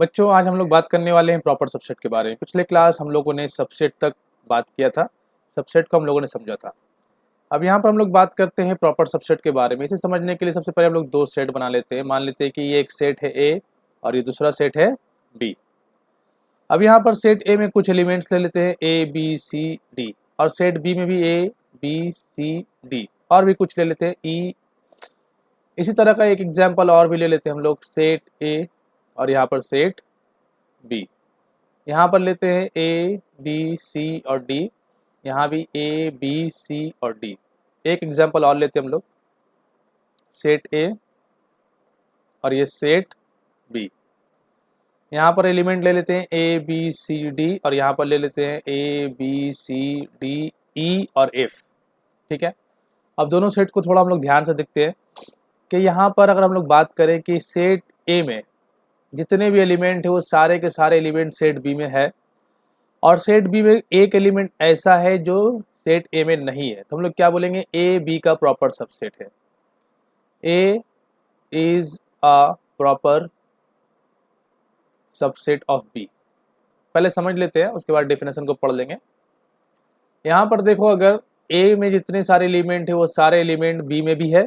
बच्चों, आज हम लोग बात करने वाले हैं प्रॉपर सबसेट के बारे में। पिछले क्लास हम लोगों ने सबसेट तक बात किया था, सबसेट को हम लोगों ने समझा था। अब यहाँ पर हम लोग बात करते हैं प्रॉपर सबसेट के बारे में। इसे समझने के लिए सबसे पहले हम लोग दो सेट बना लेते हैं। मान लेते हैं कि ये एक सेट है ए और ये दूसरा सेट है बी। अब यहाँ पर सेट ए में कुछ एलिमेंट्स ले लेते हैं ए बी सी डी, और सेट बी में भी ए बी सी डी और भी कुछ ले लेते हैं ई। इसी तरह का एक एग्जाम्पल और भी ले लेते हैं हम लोग, सेट ए और यहाँ पर सेट बी। यहाँ पर लेते हैं ए बी सी और डी, यहाँ भी ए बी सी और डी। एक एग्जाम्पल और लेते हैं हम लोग, सेट ए और ये सेट बी। यहाँ पर एलिमेंट ले लेते हैं ए बी सी डी और यहाँ पर ले लेते हैं ए बी सी डी ई और एफ। ठीक है, अब दोनों सेट को थोड़ा हम लोग ध्यान से देखते हैं कि यहाँ पर अगर हम लोग बात करें कि सेट ए में जितने भी एलिमेंट है वो सारे के सारे एलिमेंट सेट बी में है, और सेट बी में एक एलिमेंट ऐसा है जो सेट ए में नहीं है, तो हम लोग क्या बोलेंगे, ए बी का प्रॉपर सबसेट है। A is a proper subset of B. पहले समझ लेते हैं, उसके बाद डेफिनेशन को पढ़ लेंगे। यहाँ पर देखो, अगर ए में जितने सारे एलिमेंट है वो सारे एलिमेंट बी में भी है,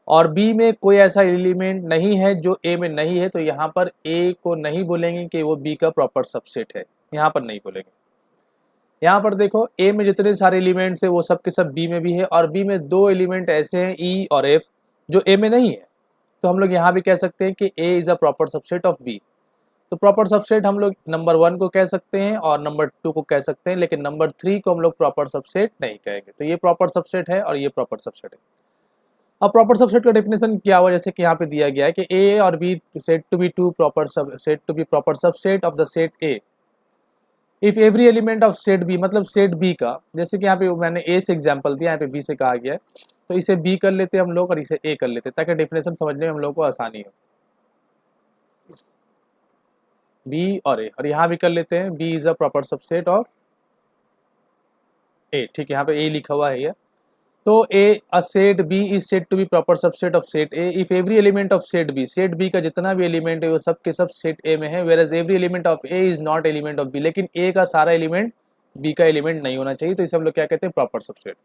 और बी में कोई ऐसा एलिमेंट नहीं है जो ए में नहीं है, तो यहाँ पर ए को नहीं बोलेंगे कि वो बी का प्रॉपर सबसेट है, यहाँ पर नहीं बोलेंगे। यहाँ पर देखो, ए में जितने सारे एलिमेंट्स है वो सब के सब बी में भी है, और बी में दो एलिमेंट ऐसे हैं ई और एफ जो ए में नहीं है, तो हम लोग यहाँ भी कह सकते हैं कि A is a proper subset of B. तो प्रॉपर सबसेट हम लोग नंबर 1 को कह सकते हैं और नंबर 2 को कह सकते हैं, लेकिन नंबर 3 को हम लोग प्रॉपर सबसेट नहीं कहेंगे। तो ये प्रॉपर सबसेट है और ये प्रॉपर सबसेट है। अब प्रॉपर सबसेट का डेफिनेशन क्या हुआ, जैसे कि यहाँ पे दिया गया है कि ए और B set to be proper subset of the set A if every element of set B, मतलब सेट बी का, जैसे कि यहाँ पे मैंने ए से एग्जांपल दिया, यहाँ पे बी से कहा गया है, तो इसे बी कर लेते हैं हम लोग और इसे ए कर लेते हैं ताकि डेफिनेशन समझने में हम लोग को आसानी हो। बी और ए, और यहाँ भी कर लेते हैं B is a proper subset of A. ठीक है, यहाँ पे ए लिखा हुआ है ये। तो A a set B is set to be proper subset of set A if every element of set B का जितना भी एलिमेंट है वो सब के सब सेट ए में है, whereas every element of A is not element of B, लेकिन ए का सारा एलिमेंट बी का एलिमेंट नहीं होना चाहिए, तो इसे हम लोग क्या कहते हैं, प्रॉपर सबसेट।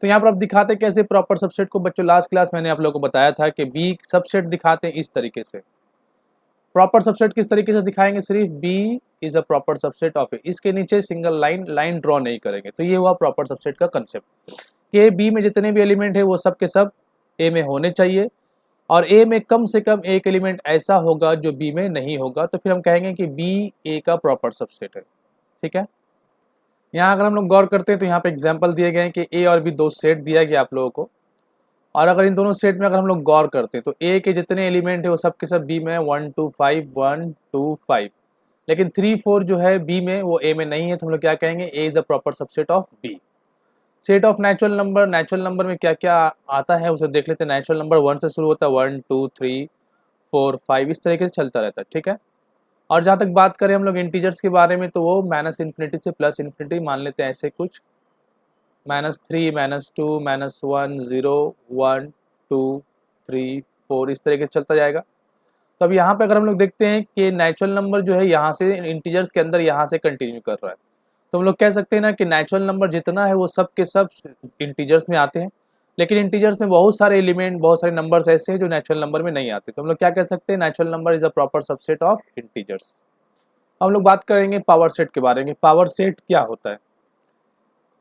तो यहाँ पर आप दिखाते हैं कैसे प्रॉपर सबसेट को। बच्चों, लास्ट क्लास मैंने आप लोगों को बताया था कि बी सबसेट दिखाते हैं इस तरीके से। प्रॉपर सबसेट किस तरीके से दिखाएंगे, सिर्फ B is a proper subset of A, इसके नीचे सिंगल लाइन ड्रॉ नहीं करेंगे। तो ये हुआ प्रॉपर सबसेट का कंसेप्ट कि बी में जितने भी एलिमेंट है वो सब के सब ए में होने चाहिए, और ए में कम से कम एक एलिमेंट ऐसा होगा जो बी में नहीं होगा, तो फिर हम कहेंगे कि बी ए का प्रॉपर सबसेट है। ठीक है, यहाँ अगर हम लोग गौर करते हैं तो यहाँ पे एग्जाम्पल दिए गए हैं कि ए और बी दो सेट दिया गया आप लोगों को, और अगर इन दोनों सेट में अगर हम लोग गौर करते हैं तो ए के जितने एलिमेंट है वो सब के सब बी में 1 2 5 1 2 5, लेकिन 3 4 जो है बी में वो ए में नहीं है, तो हम लोग क्या कहेंगे, A is a proper subset of B. Set of natural number में क्या क्या आता है उसे देख लेते हैं। नेचुरल नंबर 1 से शुरू होता है, 1 2 3 4 5, इस तरीके से चलता रहता है। ठीक है, और जहाँ तक बात करें हम लोग इंटीजर्स के बारे में, तो वो -इन्फिनिटी से +इन्फिनिटी मान लेते हैं, ऐसे कुछ -3 -2 -1 0 1 2 3 4 इस तरीके से चलता जाएगा। तो अब यहाँ पे अगर हम लोग देखते हैं कि नेचुरल नंबर जो है यहाँ से इंटीजर्स के अंदर यहाँ से कंटिन्यू कर रहा है, तो हम लोग कह सकते हैं ना कि नेचुरल नंबर जितना है वो सब के सब इंटीजर्स में आते हैं, लेकिन इंटीजर्स में बहुत सारे एलिमेंट, बहुत सारे नंबर्स ऐसे हैं जो नेचुरल नंबर में नहीं आते, तो हम लोग क्या कह सकते हैं, natural number is a proper subset of integers. हम लोग बात करेंगे पावर सेट के बारे में। पावर सेट क्या होता है,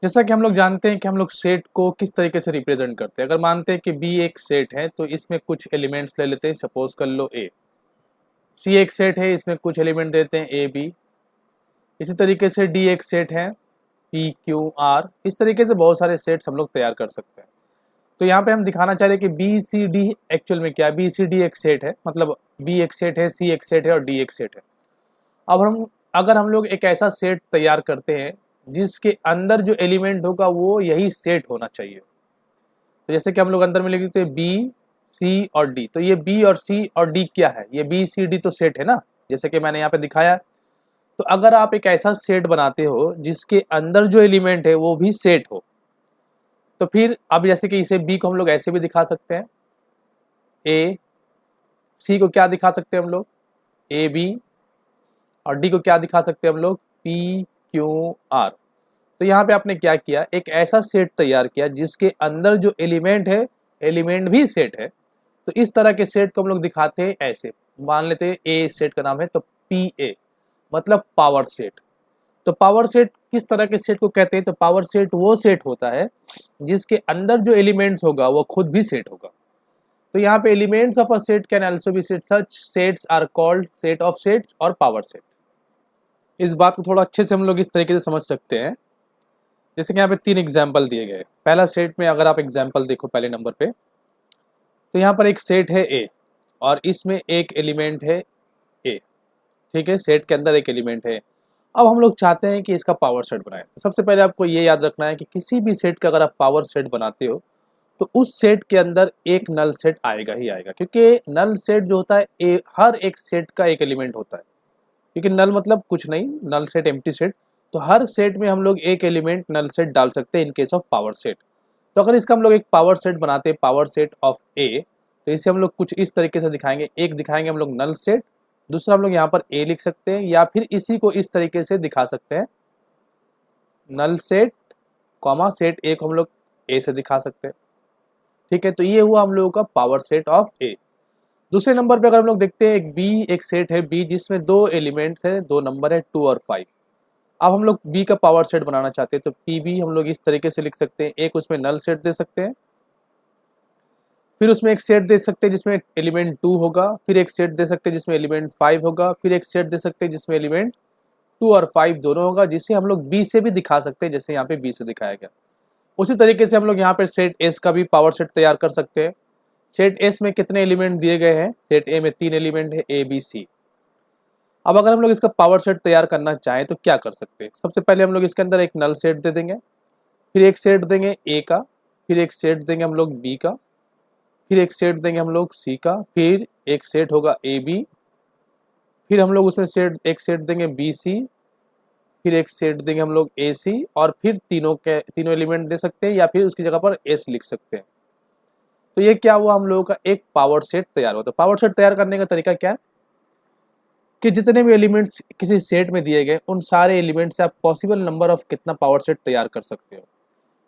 जैसा कि हम लोग जानते हैं कि हम लोग सेट को किस तरीके से रिप्रेजेंट करते हैं। अगर मानते हैं कि बी एक सेट है तो इसमें कुछ एलिमेंट्स ले लेते हैं, सपोज कर लो ए। सी एक सेट है, इसमें कुछ एलिमेंट देते हैं ए बी। इसी तरीके से डी एक सेट है, पी क्यू आर। इस तरीके से बहुत सारे सेट्स हम लोग तैयार कर सकते हैं। तो यहाँ पे हम दिखाना चाह रहे हैं कि बी सी डी एक्चुअल में क्या है। बी सी डी एक सेट है, मतलब बी एक सेट है, सी एक सेट है और डी एक सेट है। अब अगर हम लोग एक ऐसा सेट तैयार करते हैं जिसके अंदर जो एलिमेंट होगा वो यही सेट होना चाहिए, तो जैसे कि हम लोग अंदर में लिख देते हैं बी सी और डी, तो ये बी और सी और डी क्या है, ये बी सी डी तो सेट है ना, जैसे कि मैंने यहाँ पे दिखाया। तो अगर आप एक ऐसा सेट बनाते हो जिसके अंदर जो एलिमेंट है वो भी सेट हो, तो फिर अब जैसे कि इसे बी को हम लोग ऐसे भी दिखा सकते हैं, ए। सी को क्या दिखा सकते हैं हम लोग, ए बी। और डी को क्या दिखा सकते हैं हम लोग, पी क्यू आर। तो यहाँ पे आपने क्या किया, एक ऐसा सेट तैयार किया जिसके अंदर जो एलिमेंट है, एलिमेंट भी सेट है। तो इस तरह के सेट को हम लोग दिखाते हैं ऐसे, मान लेते हैं ए सेट का नाम है, तो पी ए मतलब पावर सेट। तो पावर सेट किस तरह के सेट को कहते हैं, तो पावर सेट वो सेट होता है जिसके अंदर जो एलिमेंट्स होगा वो खुद भी सेट होगा। तो यहाँ पे elements of a set can also be set, such sets are called set of sets और पावर सेट। इस बात को थोड़ा अच्छे से हम लोग इस तरीके से समझ सकते हैं, जैसे कि यहाँ पे 3 एग्जाम्पल दिए गए। पहला सेट में अगर आप एग्जाम्पल देखो पहले नंबर पे, तो यहाँ पर एक सेट है ए और इसमें एक एलिमेंट है ए, ठीक है, सेट के अंदर एक एलिमेंट है। अब हम लोग चाहते हैं कि इसका पावर सेट बनाएं। तो सबसे पहले आपको ये याद रखना है कि किसी भी सेट का अगर आप पावर सेट बनाते हो तो उस सेट के अंदर एक नल सेट आएगा ही आएगा, क्योंकि नल सेट जो होता है हर एक सेट का एक एलिमेंट होता है, क्योंकि नल मतलब कुछ नहीं, नल सेट एम्प्टी सेट। तो हर सेट में हम लोग एक एलिमेंट नल सेट डाल सकते हैं in case of power set. तो अगर इसका हम लोग एक पावर सेट बनाते हैं, पावर सेट ऑफ ए, तो इसे हम लोग कुछ इस तरीके से दिखाएंगे। एक दिखाएंगे हम लोग नल सेट, दूसरा हम लोग यहाँ पर ए लिख सकते हैं, या फिर इसी को इस तरीके से दिखा सकते हैं, null set comma set A को हम लोग ए से दिखा सकते हैं, ठीक है। तो ये हुआ हम लोगों का पावर सेट ऑफ ए। दूसरे नंबर पे अगर हम लोग देखते हैं एक बी, एक सेट है बी जिसमें 2 एलिमेंट्स है, 2 नंबर है 2 और 5। अब हम लोग बी का पावर सेट बनाना चाहते हैं, तो पी बी हम लोग इस तरीके से लिख सकते हैं। एक उसमें नल सेट दे सकते हैं, फिर उसमें एक सेट दे सकते हैं जिसमें एलिमेंट 2 होगा, फिर एक सेट दे सकते हैं जिसमें एलिमेंट 5 होगा, फिर एक सेट दे सकते हैं जिसमें एलिमेंट 2 और 5 दोनों होगा, जिसे हम लोग बी से भी दिखा सकते हैं, जैसे यहाँ पे बी से दिखाया गया। उसी तरीके से हम लोग यहाँ पे सेट एस का भी पावर सेट तैयार कर सकते हैं। सेट एस में कितने एलिमेंट दिए गए हैं, सेट ए में 3 एलिमेंट है, ए बी सी। अब अगर हम लोग इसका पावर सेट तैयार करना चाहें तो क्या कर सकते हैं, सबसे पहले हम लोग इसके अंदर एक नल सेट दे देंगे, फिर एक सेट देंगे ए का, फिर एक सेट देंगे हम लोग बी का, फिर एक सेट देंगे हम लोग सी का, फिर एक सेट होगा ए बी, फिर हम लोग उसमें एक सेट देंगे बी सी, फिर एक सेट देंगे हम लोग ए सी, और फिर तीनों एलिमेंट दे सकते हैं, या फिर उसकी जगह पर एस लिख सकते हैं। तो ये क्या हुआ, हम लोगों का एक पावर सेट तैयार हुआ। तो पावर सेट तैयार करने का तरीका क्या है कि जितने भी एलिमेंट्स किसी सेट में दिए गए उन सारे एलिमेंट से आप पॉसिबल नंबर ऑफ कितना पावर सेट तैयार कर सकते हो।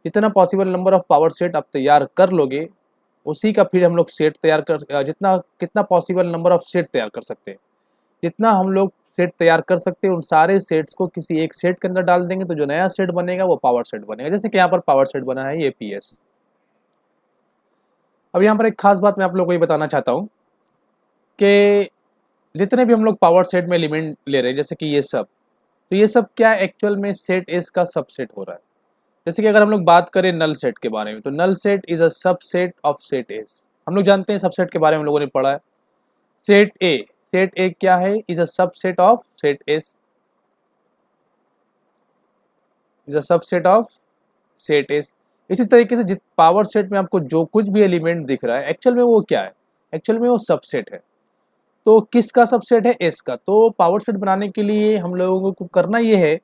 जितना possible number of power set आप तैयार कर लोगे उसी का फिर हम लोग सेट तैयार कर, जितना कितना पॉसिबल नंबर ऑफ सेट तैयार कर सकते हैं, जितना हम लोग सेट तैयार कर सकते हैं उन सारे सेट्स को किसी एक सेट के अंदर डाल देंगे, तो जो नया सेट बनेगा वो पावर सेट बनेगा। जैसे कि यहाँ पर पावर सेट बना है ये पी एस। अब यहाँ पर एक खास बात मैं आप लोगों को ये बताना चाहता हूँ कि जितने भी हम लोग पावर सेट में एलिमेंट ले रहे हैं, जैसे कि ये सब, तो ये सब क्या एक्चुअल में सेट एस का सबसेट हो रहा है। जैसे कि अगर हम लोग बात करें नल सेट के बारे में, तो null set is a subset of set S. हम लोग जानते हैं सबसेट के बारे में हम लोगों ने पढ़ा है। सेट ए क्या है, is a subset of set S, is a subset of set S. इसी तरीके से पावर सेट में आपको जो कुछ भी एलिमेंट दिख रहा है एक्चुअल में वो क्या है, एक्चुअल में वो सबसेट है। तो किसका सबसेट है, एस का। तो पावर सेट बनाने के लिए हम लोगों को करना ये है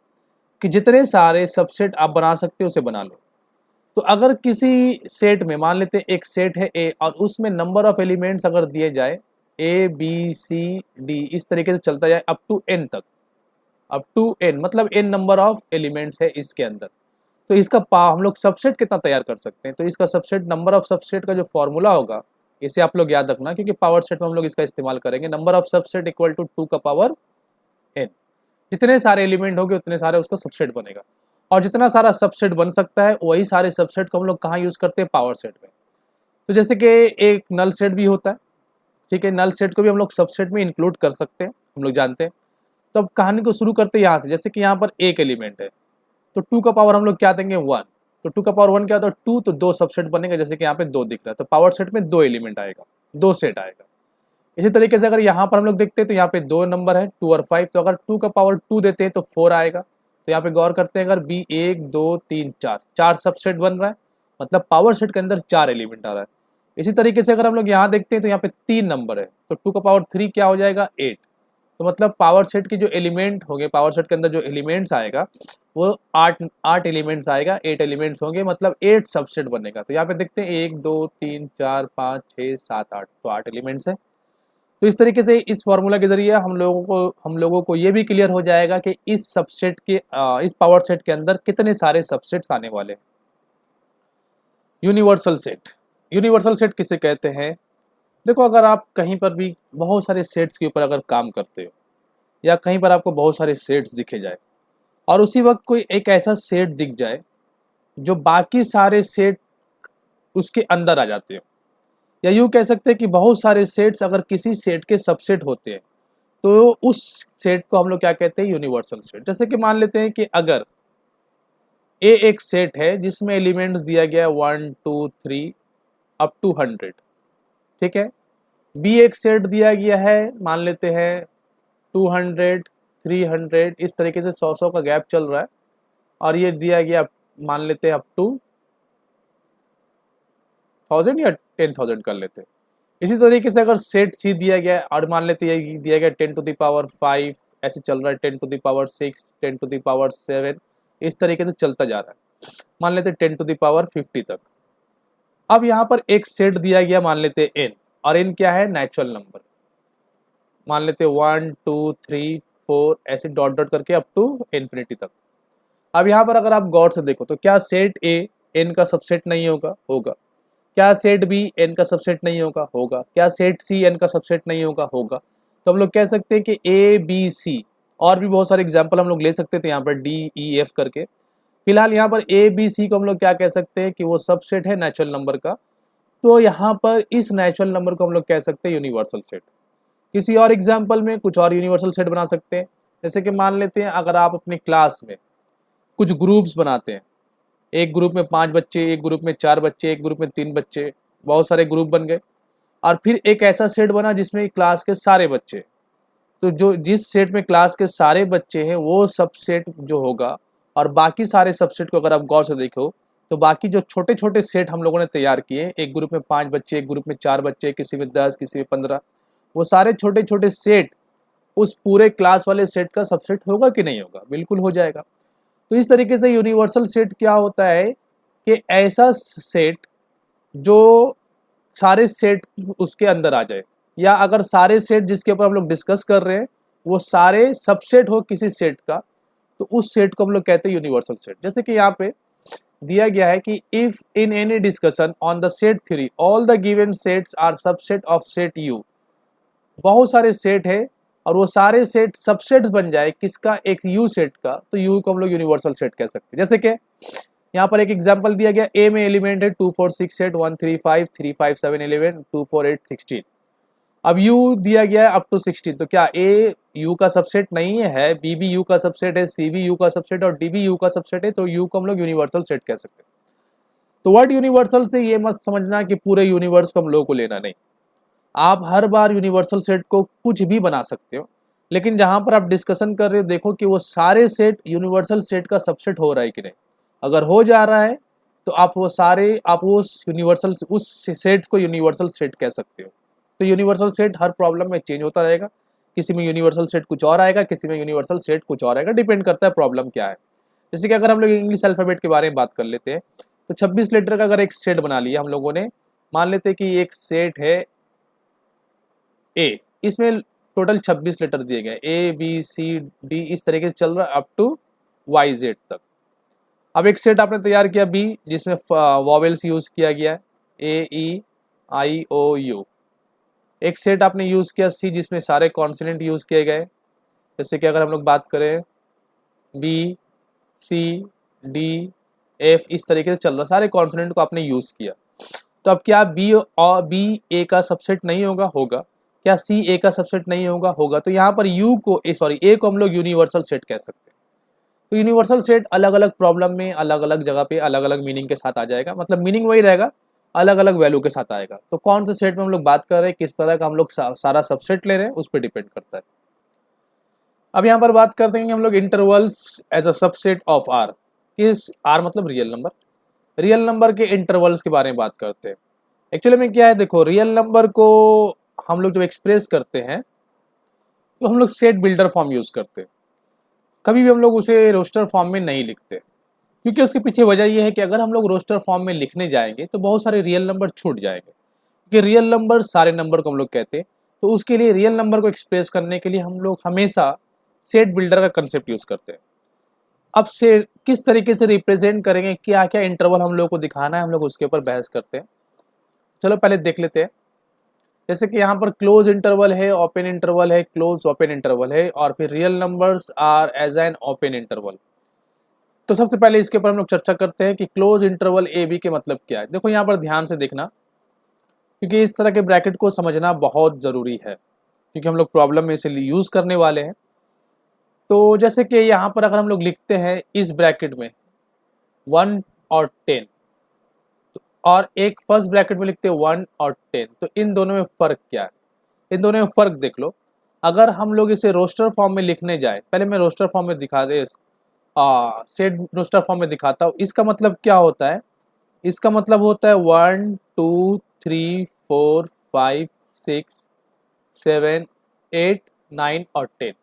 कि जितने सारे सबसेट आप बना सकते हो उसे बना लो। तो अगर किसी सेट में मान लेते हैं एक सेट है ए और उसमें नंबर ऑफ एलिमेंट्स अगर दिए जाए ए बी सी डी, इस तरीके से चलता जाए अप टू एन तक, अप टू एन मतलब एन नंबर ऑफ एलिमेंट्स है इसके अंदर, तो इसका हम लोग सबसेट कितना तैयार कर सकते हैं। तो इसका सबसेट, नंबर ऑफ सबसेट का जो फॉर्मूला होगा इसे आप लोग याद रखना, क्योंकि पावर सेट में हम लोग इसका इस्तेमाल करेंगे। Number of subset equal to 2 का पावर n। जितने सारे एलिमेंट होंगे उतने सारे उसका सबसेट बनेगा, और जितना सारा सबसेट बन सकता है वही सारे सबसेट को हम लोग कहाँ यूज करते हैं, पावर सेट में। तो जैसे कि एक नल सेट भी होता है, ठीक है, नल सेट को भी हम लोग सबसेट में इंक्लूड कर सकते हैं, हम लोग जानते हैं। तो अब कहानी को शुरू करते हैं यहाँ से। जैसे कि यहाँ पर एक एलिमेंट है तो 2 का पावर हम लोग क्या देंगे, 1। तो 2 का पावर 1 क्या होता है, 2, तो 2 सबसेट बनेगा, जैसे कि यहाँ पे 2 दिख रहा है, तो पावर सेट में 2 एलिमेंट आएगा, 2 सेट आएगा। इसी तरीके से अगर यहाँ पर हम लोग देखते हैं तो यहाँ पे 2 नंबर है 2 और 5, तो अगर 2 का पावर 2 देते हैं तो 4 आएगा। तो यहाँ पे गौर करते हैं, अगर बी 1 2 3 4 सबसेट बन रहा है, मतलब पावर सेट के अंदर 4 एलिमेंट आ रहा है। इसी तरीके से अगर हम लोग यहाँ देखते हैं तो यहाँ पे 3 नंबर है, तो 2 का पावर 3 क्या हो जाएगा, 8। तो मतलब पावर सेट के जो एलिमेंट होंगे, पावर सेट के अंदर जो एलिमेंट्स आएगा वो 8 एलिमेंट्स आएगा, 8 एलिमेंट्स होंगे, मतलब 8 सबसेट बनेगा। तो यहाँ पे देखते हैं 1 2 3 4 5 6 7 8, तो 8 एलिमेंट्स है। तो इस तरीके से इस फॉर्मूला के जरिए हम लोगों को ये भी क्लियर हो जाएगा कि इस सबसेट के इस पावर सेट के अंदर कितने सारे सबसेट्स आने वाले हैं। यूनिवर्सल सेट, यूनिवर्सल सेट किसे कहते हैं? देखो, अगर आप कहीं पर भी बहुत सारे सेट्स के ऊपर अगर काम करते हो या कहीं पर आपको बहुत सारे सेट्स दिखे जाए और उसी वक्त कोई एक ऐसा सेट दिख जाए जो बाकी सारे सेट उसके अंदर आ जाते हो, या यूँ कह सकते हैं कि बहुत सारे सेट्स अगर किसी सेट के सबसेट होते हैं तो उस सेट को हम लोग क्या कहते हैं? Universal set. जैसे कि मान लेते हैं कि अगर ए एक सेट है जिसमें एलिमेंट्स दिया गया है 1 2 3 अप टू 100, ठीक है। बी एक सेट दिया गया है, मान लेते हैं 200 300, इस तरीके से 100 का गैप चल रहा है, और ये दिया गया मान लेते हैं अप टू 1000 या 10,000 कर लेते हैं। इसी तरीके से अगर सेट सी दिया गया है और मान लेते हैं दिया गया 10 टू द पावर 5, ऐसे चल रहा है 10 to the power 6, 10 to the power 7, इस तरीके से चलता जा रहा है, मान लेते हैं 10 टू द पावर 50 तक। अब यहाँ पर एक सेट दिया गया, मान लेते हैं एन, और एन क्या है? नेचुरल नंबर, मान लेते हैं 1 2 3 4 ऐसे डॉट डॉट करके अप टू इन्फिनिटी तक। अब यहाँ पर अगर आप गौर से देखो तो क्या सेट ए एन का सबसेट नहीं होगा? होगा। क्या सेट बी एन का सबसेट नहीं होगा? होगा। क्या सेट सी एन का सबसेट नहीं होगा? होगा। तो हम लोग कह सकते हैं कि ए बी सी, और भी बहुत सारे एग्जाम्पल हम लोग ले सकते थे यहाँ पर डी ई एफ करके। फिलहाल यहाँ पर ए बी सी को हम लोग क्या कह सकते हैं कि वो सबसेट है नेचुरल नंबर का। तो यहाँ पर इस नेचुरल नंबर को हम लोग कह सकते हैं यूनिवर्सल सेट। किसी और एग्जाम्पल में कुछ और यूनिवर्सल सेट बना सकते हैं। जैसे कि मान लेते हैं अगर आप अपनी क्लास में कुछ ग्रुप्स बनाते हैं, एक ग्रुप में 5 बच्चे, एक ग्रुप में 4 बच्चे, एक ग्रुप में 3 बच्चे, बहुत सारे ग्रुप बन गए, और फिर एक ऐसा सेट बना जिसमें क्लास के सारे बच्चे, तो जो जिस सेट में क्लास के सारे बच्चे हैं वो सबसेट जो होगा, और बाकी सारे सबसेट को अगर आप गौर से देखो तो बाकी जो छोटे छोटे सेट हम लोगों ने तैयार किए, एक ग्रुप में 5 बच्चे, एक ग्रुप में 4 बच्चे, किसी में 10, किसी में 15, वो सारे छोटे छोटे सेट उस पूरे क्लास वाले सेट का सबसेट होगा कि नहीं होगा? बिल्कुल हो जाएगा। तो इस तरीके से यूनिवर्सल सेट क्या होता है कि ऐसा सेट जो सारे सेट उसके अंदर आ जाए, या अगर सारे सेट जिसके ऊपर हम लोग डिस्कस कर रहे हैं वो सारे सबसेट हो किसी सेट का, तो उस सेट को हम लोग कहते हैं यूनिवर्सल सेट। जैसे कि यहाँ पे दिया गया है कि if in any discussion on the set theory all the given sets are subset of set U, बहुत सारे सेट है और वो सारे सेट सबसेट्स बन जाए किसका? एक यू सेट का, तो यू को हम लोग यूनिवर्सल सेट कह सकते हैं। जैसे कि यहाँ पर एक एग्जांपल दिया गया, ए में एलिमेंट है 2 4 6 8 1 3 5 3 5 7 11 2 4 8 16। अब यू दिया गया है अप टू 16, तो क्या ए यू का सबसेट नहीं है? बी भी यू का सबसेट है, सी भी यू का सबसेट और डी भी यू का सबसेट है, तो यू को हम लोग यूनिवर्सल सेट कह सकते हैं। तो वर्ड यूनिवर्सल से ये मत समझना कि पूरे यूनिवर्स को हम लोगों को लेना, नहीं। आप हर बार यूनिवर्सल सेट को कुछ भी बना सकते हो, लेकिन जहां पर आप डिस्कशन कर रहे हो देखो कि वो सारे सेट यूनिवर्सल सेट का सबसेट हो रहा है कि नहीं। अगर हो जा रहा है तो आप वो उस सेट्स को यूनिवर्सल सेट कह सकते हो। तो यूनिवर्सल सेट हर प्रॉब्लम में चेंज होता रहेगा, किसी में यूनिवर्सल सेट कुछ और आएगा, किसी में यूनिवर्सल सेट कुछ और आएगा, डिपेंड करता है प्रॉब्लम क्या है। जैसे कि अगर हम लोग इंग्लिश अल्फ़ाबेट के बारे में बात कर लेते हैं तो 26 लेटर का अगर एक सेट बना लिया हम लोगों ने, मान लेते हैं कि एक सेट है ए, इसमें टोटल 26 लेटर दिए गए, ए बी सी डी, इस तरीके से चल रहा है अप टू वाई जेड तक। अब एक सेट आपने तैयार किया बी जिसमें वॉवेल्स यूज किया गया है, ए ई आई ओ यू। एक सेट आपने यूज किया सी जिसमें सारे कॉन्सोनेंट यूज किए गए, जैसे कि अगर हम लोग बात करें बी सी डी एफ, इस तरीके से चल रहा, सारे कॉन्सोनेंट को आपने यूज किया। तो अब क्या बी ए का सबसेट नहीं होगा? होगा। क्या सी ए का सबसेट नहीं होगा? होगा। तो यहाँ पर ए को हम लोग यूनिवर्सल सेट कह सकते हैं। तो यूनिवर्सल सेट अलग अलग प्रॉब्लम में अलग अलग जगह पे अलग अलग मीनिंग के साथ आ जाएगा, मतलब मीनिंग वही रहेगा, अलग अलग वैल्यू के साथ आएगा। तो कौन से सेट में हम लोग बात कर रहे हैं, किस तरह का हम लोग सारा सबसेट ले रहे हैं, उस पर डिपेंड करता है। अब यहाँ पर बात करते हैं कि हम लोग intervals as a subset of R, किस आर मतलब रियल नंबर, रियल नंबर के इंटरवल्स के बारे में बात करते हैं। एक्चुअली में क्या है, देखो रियल नंबर को हम लोग जब एक्सप्रेस करते हैं तो हम लोग सेट बिल्डर फॉर्म यूज करते हैं, कभी भी हम लोग उसे रोस्टर फॉर्म में नहीं लिखते, क्योंकि उसके पीछे वजह यह है कि अगर हम लोग रोस्टर फॉर्म में लिखने जाएंगे तो बहुत सारे रियल नंबर छूट जाएंगे, क्योंकि रियल नंबर सारे नंबर को हम लोग कहते हैं तो उसके लिए रियल नंबर को एक्सप्रेस करने के लिए हम लोग हमेशा सेट बिल्डर का कंसेप्ट यूज़ करते हैं। अब से किस तरीके से रिप्रेजेंट करेंगे, क्या क्या इंटरवल हम लोग को दिखाना है, हम लोग उसके ऊपर बहस करते हैं। चलो पहले देख लेते हैं। जैसे कि यहाँ पर क्लोज इंटरवल है, ओपन इंटरवल है, क्लोज ओपन इंटरवल है, और फिर real numbers are as an open interval. तो सबसे पहले इसके ऊपर हम लोग चर्चा करते हैं कि क्लोज इंटरवल ए बी के मतलब क्या है। देखो यहाँ पर ध्यान से देखना, क्योंकि इस तरह के ब्रैकेट को समझना बहुत ज़रूरी है, क्योंकि हम लोग प्रॉब्लम में इसे यूज़ करने वाले हैं। तो जैसे कि यहाँ पर अगर हम लोग लिखते हैं इस ब्रैकेट में 1 और 10, और एक फर्स्ट ब्रैकेट में लिखते हैं 1 और 10, तो इन दोनों में फ़र्क क्या है? इन दोनों में फ़र्क देख लो। अगर हम लोग इसे रोस्टर फॉर्म में लिखने जाए, पहले मैं रोस्टर फॉर्म में दिखा दे, सेट रोस्टर फॉर्म में दिखाता हूँ। इसका मतलब क्या होता है? इसका मतलब होता है 1 2 3 4 5 6 7 8 9 और 10।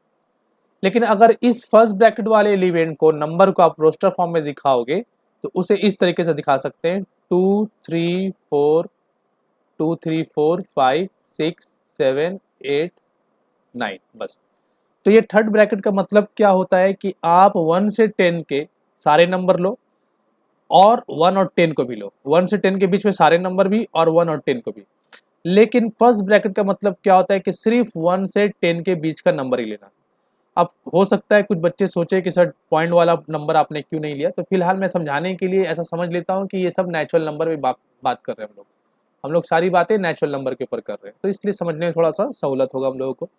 लेकिन अगर इस फर्स्ट ब्रैकेट वाले एलिमेंट को, नंबर को आप रोस्टर फॉर्म में दिखाओगे तो उसे इस तरीके से दिखा सकते हैं 2 3 4 2 3 4 5 6 7 8 9, बस। तो ये थर्ड ब्रैकेट का मतलब क्या होता है कि आप 1 से 10 के सारे नंबर लो और 1 और 10 को भी लो, 1 से 10 के बीच में सारे नंबर भी और 1 और 10 को भी। लेकिन फर्स्ट ब्रैकेट का मतलब क्या होता है कि सिर्फ 1 से 10 के बीच का नंबर ही लेना। अब हो सकता है कुछ बच्चे सोचे कि सर पॉइंट वाला नंबर आपने क्यों नहीं लिया, तो फिलहाल मैं समझाने के लिए ऐसा समझ लेता हूँ कि ये सब नेचुरल नंबर में बात कर रहे हैं हम लोग सारी बातें नेचुरल नंबर के ऊपर कर रहे हैं, तो इसलिए समझने में थोड़ा सा सहूलत होगा हम लोगों को।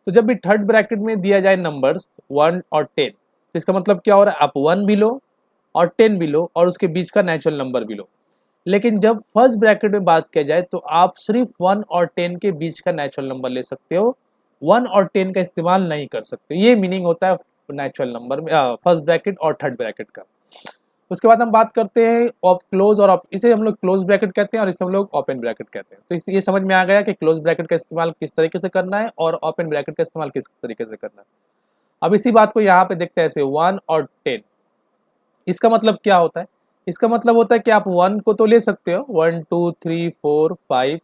तो जब भी थर्ड ब्रैकेट में दिया जाए नंबर्स 1 और 10, तो इसका मतलब क्या हो रहा है? आप 1 भी लो और 10 भी लो और उसके बीच का नेचुरल नंबर भी लो। लेकिन जब फर्स्ट ब्रैकेट में बात किया जाए तो आप सिर्फ 1 और 10 के बीच का नेचुरल नंबर ले सकते हो, 1 और 10 का इस्तेमाल नहीं कर सकते। ये मीनिंग होता है नेचुरल नंबर में, फर्स्ट ब्रैकेट और थर्ड ब्रैकेट का। उसके बाद हम बात करते हैं ऑफ क्लोज, और इसे हम लोग क्लोज ब्रैकेट कहते हैं और इसे हम लोग ओपन ब्रैकेट कहते हैं। तो ये समझ में आ गया कि क्लोज ब्रैकेट का इस्तेमाल किस तरीके से करना है और ओपन ब्रैकेट का इस्तेमाल किस तरीके से करना है। अब इसी बात को यहाँ पे देखते हैं ऐसे 1 और 10, इसका मतलब क्या होता है? इसका मतलब होता है कि आप 1 को तो ले सकते हो, 1 2 3 4 5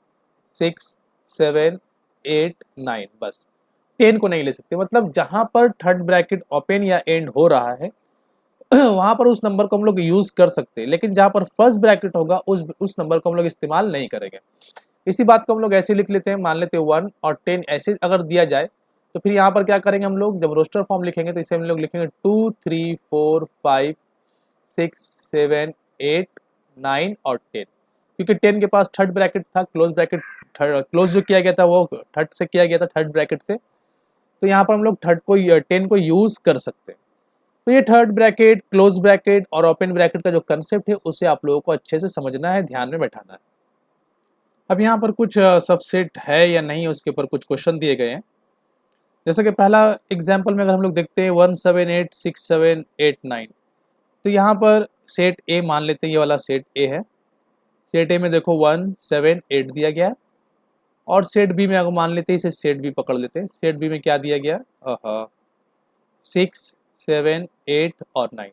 6 7 8 9, बस 10 को नहीं ले सकते। मतलब जहां पर थर्ड ब्रैकेट ओपन या एंड हो रहा है वहां पर उस नंबर को हम लोग यूज कर सकते हैं, लेकिन जहां पर फर्स्ट ब्रैकेट होगा उस नंबर को हम लोग इस्तेमाल नहीं करेंगे। इसी बात को हम लोग ऐसे लिख लेते हैं, मान लेते हैं 1 और 10 ऐसे अगर दिया जाए, तो फिर यहाँ पर क्या करेंगे हम लोग, जब रोस्टर फॉर्म लिखेंगे तो इसे हम लोग लिखेंगे 2 3 4 5 6 7 8 9 और 10, क्योंकि 10 के पास थर्ड ब्रैकेट था, क्लोज ब्रैकेट क्लोज जो किया गया था वो थर्ड से किया गया था, थर्ड ब्रैकेट से। तो यहाँ पर हम लोग 10 को यूज कर सकते हैं। तो ये थर्ड ब्रैकेट, क्लोज ब्रैकेट और ओपन ब्रैकेट का जो कंसेप्ट है उसे आप लोगों को अच्छे से समझना है, ध्यान में बैठाना है। अब यहाँ पर कुछ सबसेट है या नहीं उसके ऊपर कुछ क्वेश्चन दिए गए हैं। जैसे कि पहला एग्जाम्पल में अगर हम लोग देखते हैं 1 7 8 6 7 8 9, तो यहाँ पर सेट ए मान लेते हैं, ये वाला सेट ए है। सेट ए में देखो 1 7 8 दिया गया है, और सेट बी में अगर मान लेते हैं, इसे सेट बी पकड़ लेते हैं। सेट बी में क्या दिया गया? 6 7 8 और 9।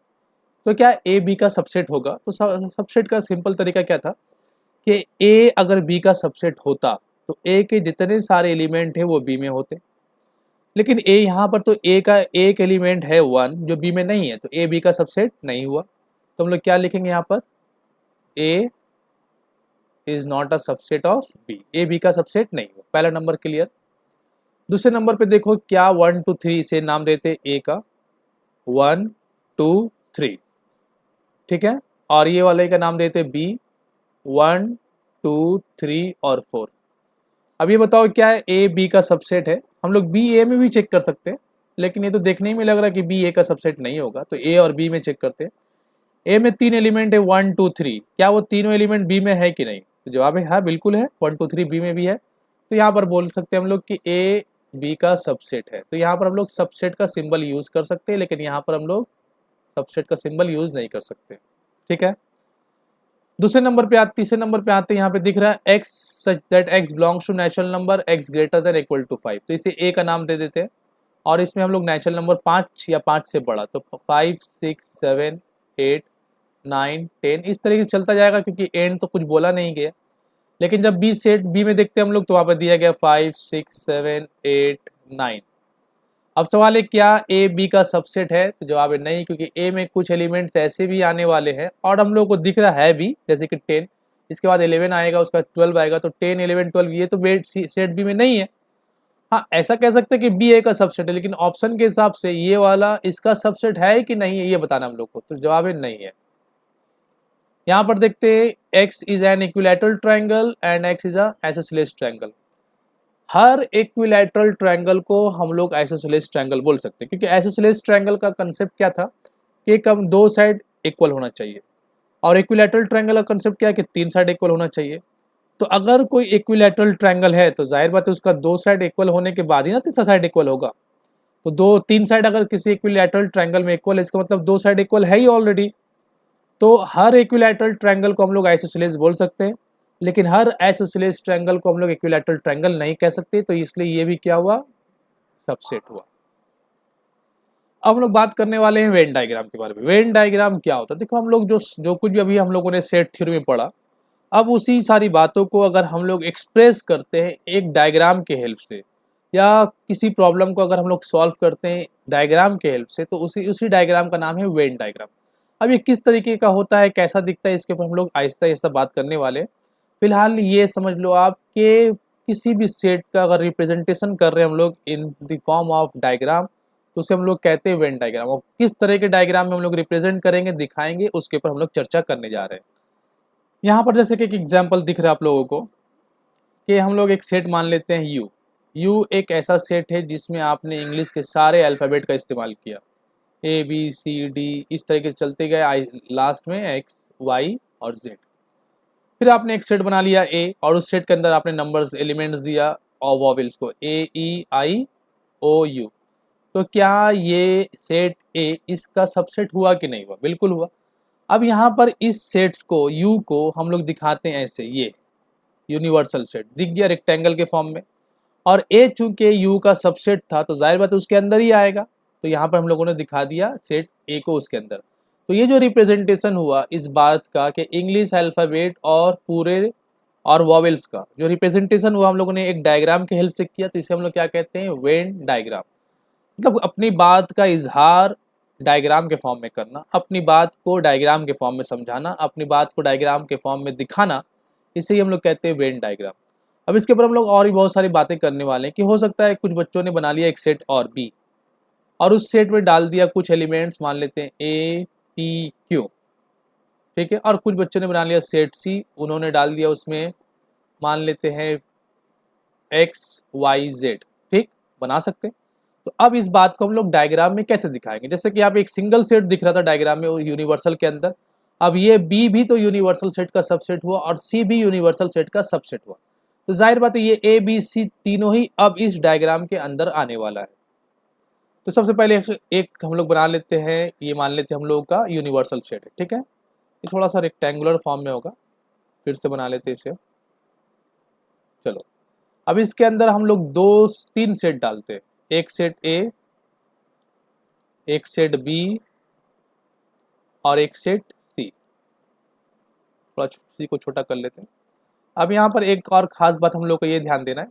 तो क्या ए बी का सबसेट होगा? तो सबसेट का सिंपल तरीका क्या था कि ए अगर बी का सबसेट होता तो ए के जितने सारे एलिमेंट हैं वो बी में होते, लेकिन ए यहाँ पर तो ए का एक एलिमेंट है 1 जो बी में नहीं है, तो ए बी का सबसेट नहीं हुआ। तो हम लोग क्या लिखेंगे यहाँ पर? A is not a subset of B, A B का सबसेट नहीं हुआ। पहला नंबर क्लियर। दूसरे नंबर पे देखो क्या 1 2 3 से नाम देते ए का 1 2 3, ठीक है, और ये वाले का नाम देते बी 1 2 3 और 4। अब ये बताओ क्या ए बी का सबसेट है? हम लोग बी ए में भी चेक कर सकते हैं, लेकिन ये तो देखने में लग रहा है कि बी ए का सबसेट नहीं होगा, तो ए और बी में चेक करते हैं। ए में 3 एलिमेंट है 1 2 3, क्या वो तीनों एलिमेंट बी में है कि नहीं? तो जवाब है हाँ, बिल्कुल है, 1 2 3 बी में भी है। तो यहाँ पर बोल सकते हैं हम लोग कि ए बी का सबसेट है। तो यहाँ पर हम लोग सबसेट का सिंबल यूज कर सकते हैं, लेकिन यहाँ पर हम लोग सबसेट का सिंबल यूज नहीं कर सकते, ठीक है। दूसरे नंबर पे तीसरे नंबर पे आते हैं, यहाँ पे दिख रहा है x such that x belongs to natural number x greater than equal to 5, तो इसे a का नाम दे देते हैं, और इसमें हम लोग नेचुरल नंबर 5 या 5 से बड़ा, तो 5 6 7 8 9 10 इस तरीके से चलता जाएगा, क्योंकि एंड तो कुछ बोला नहीं गया। लेकिन जब बी सेट बी में देखते हैं हम लोग तो वहाँ पर दिया गया 5 6 7 8 9। अब सवाल है क्या ए बी का सबसेट है, तो जवाब है नहीं, क्योंकि ए में कुछ एलिमेंट्स ऐसे भी आने वाले हैं और हम लोग को दिख रहा है भी, जैसे कि 10, इसके बाद 11 आएगा, उसका 12 आएगा, तो 10 11 12 ये तो सेट बी में नहीं है। हाँ, ऐसा कह सकते हैं कि बी ए का सबसेट है, लेकिन ऑप्शन के हिसाब से ये वाला इसका सबसेट है कि नहीं है ये बताना हम लोग को, तो जवाब है नहीं है। यहाँ पर देखते हैं x is an equilateral triangle and x is a isosceles triangle. Her equilateral triangle को हम लोग आइसोसेलेस ट्रायंगल बोल सकते हैं, क्योंकि आइसोसेलेस ट्रायंगल का कंसेप्ट क्या था कि कम दो साइड इक्वल होना चाहिए, और इक्विलैटरल ट्रायंगल का कंसेप्ट क्या है कि तीन साइड इक्वल होना चाहिए। तो अगर कोई इक्विलैटरल ट्रायंगल है तो जाहिर बात है उसका दो साइड इक्वल होने के बाद ही ना तीसरा साइड इक्वल होगा। तो दो तीन साइड अगर किसी इक्विलैटरल ट्रायंगल में इक्वल है, इसका मतलब दो साइड इक्वल है ही ऑलरेडी। तो हर इक्विलैटरल ट्रायंगल को हम लोग आइसोसेलेस बोल सकते हैं, लेकिन हर आइसोसेलेस ट्रायंगल को हम लोग इक्विलैटरल ट्रायंगल नहीं कह सकते, तो इसलिए ये भी क्या हुआ, सबसेट हुआ। अब हम लोग बात करने वाले हैं वेन डायग्राम के बारे में। वेन डायग्राम क्या होता है, देखो हम लोग जो कुछ भी अभी हम लोगों ने सेट थ्योरी में पढ़ा, अब उसी सारी बातों को अगर हम लोग एक्सप्रेस करते हैं एक डायग्राम के हेल्प से, या किसी प्रॉब्लम को अगर हम लोग सॉल्व करते हैं डायग्राम के हेल्प से, तो उसी डायग्राम का नाम है वेन डायग्राम। अब ये किस तरीके का होता है, कैसा दिखता है, इसके ऊपर हम लोग आहिस्ता आहिस्ता बात करने वाले हैं। फिलहाल ये समझ लो आप कि किसी भी सेट का अगर रिप्रेजेंटेशन कर रहे हैं हम लोग in the form of diagram, तो उसे हम लोग कहते हैं वेन डायग्राम। और किस तरह के डायग्राम में हम लोग रिप्रेजेंट करेंगे, दिखाएंगे, उसके ऊपर हम लोग चर्चा करने जा रहे हैं। यहाँ पर जैसे कि एक एग्जाम्पल दिख रहा है आप लोगों को कि हम लोग एक सेट मान लेते हैं यू। यू एक ऐसा सेट है जिसमें आपने इंग्लिश के सारे अल्फ़ाबेट का इस्तेमाल किया, ए बी सी डी इस तरीके से चलते गए, आई लास्ट में एक्स वाई और जेड। फिर आपने एक सेट बना लिया ए, और उस सेट के अंदर आपने नंबर्स एलिमेंट्स दिया और वॉवेल्स को ए ई आई ओ यू। तो क्या ये सेट ए इसका सबसेट हुआ कि नहीं हुआ, बिल्कुल हुआ। अब यहाँ पर इस सेट्स को यू को हम लोग दिखाते हैं ऐसे, ये यूनिवर्सल सेट दिख गया रेक्टेंगल के फॉर्म में, और ए चूंकि यू का सबसेट था तो जाहिर बात है उसके अंदर ही आएगा, तो यहाँ पर हम लोगों ने दिखा दिया सेट ए को उसके अंदर। तो ये जो रिप्रेजेंटेशन हुआ इस बात का कि इंग्लिश अल्फ़ाबेट और पूरे और वॉवेल्स का जो रिप्रेजेंटेशन हुआ हम लोगों ने एक डायग्राम के हेल्प से किया, तो इसे हम लोग क्या कहते हैं, वेन डायग्राम। मतलब अपनी बात का इजहार डायग्राम के फॉर्म में करना, अपनी बात को डायग्राम के फॉर्म में समझाना, अपनी बात को डायग्राम के फॉर्म में दिखाना, इसे ही हम लोग कहते हैं वेन डायग्राम। अब इसके ऊपर हम लोग और भी बहुत सारी बातें करने वाले हैं कि हो सकता है कुछ बच्चों ने बना लिया एक सेट और बी, और उस सेट में डाल दिया कुछ एलिमेंट्स, मान लेते हैं ए पी क्यू, ठीक है, और कुछ बच्चों ने बना लिया सेट सी, उन्होंने डाल दिया उसमें मान लेते हैं एक्स वाई जेड, ठीक, बना सकते हैं। तो अब इस बात को हम लोग डायग्राम में कैसे दिखाएंगे, जैसे कि आप एक सिंगल सेट दिख रहा था डायग्राम में यूनिवर्सल के अंदर, अब ये बी भी तो यूनिवर्सल सेट का सबसेट हुआ और सी भी यूनिवर्सल सेट का सबसेट हुआ, तो जाहिर बात है ये ए बी सी तीनों ही अब इस डायग्राम के अंदर आने वाला है। तो सबसे पहले एक हम लोग बना लेते हैं, ये मान लेते हैं हम लोगों का यूनिवर्सल सेट है, ठीक है, ये थोड़ा सा रेक्टेंगुलर फॉर्म में होगा, फिर से बना लेते हैं इसे। चलो अब इसके अंदर हम लोग दो तीन सेट डालते हैं, एक सेट ए, एक सेट बी और एक सेट सी। थोड़ा सी को छोटा कर लेते हैं। अब यहाँ पर एक और ख़ास बात हम लोग को ये ध्यान देना है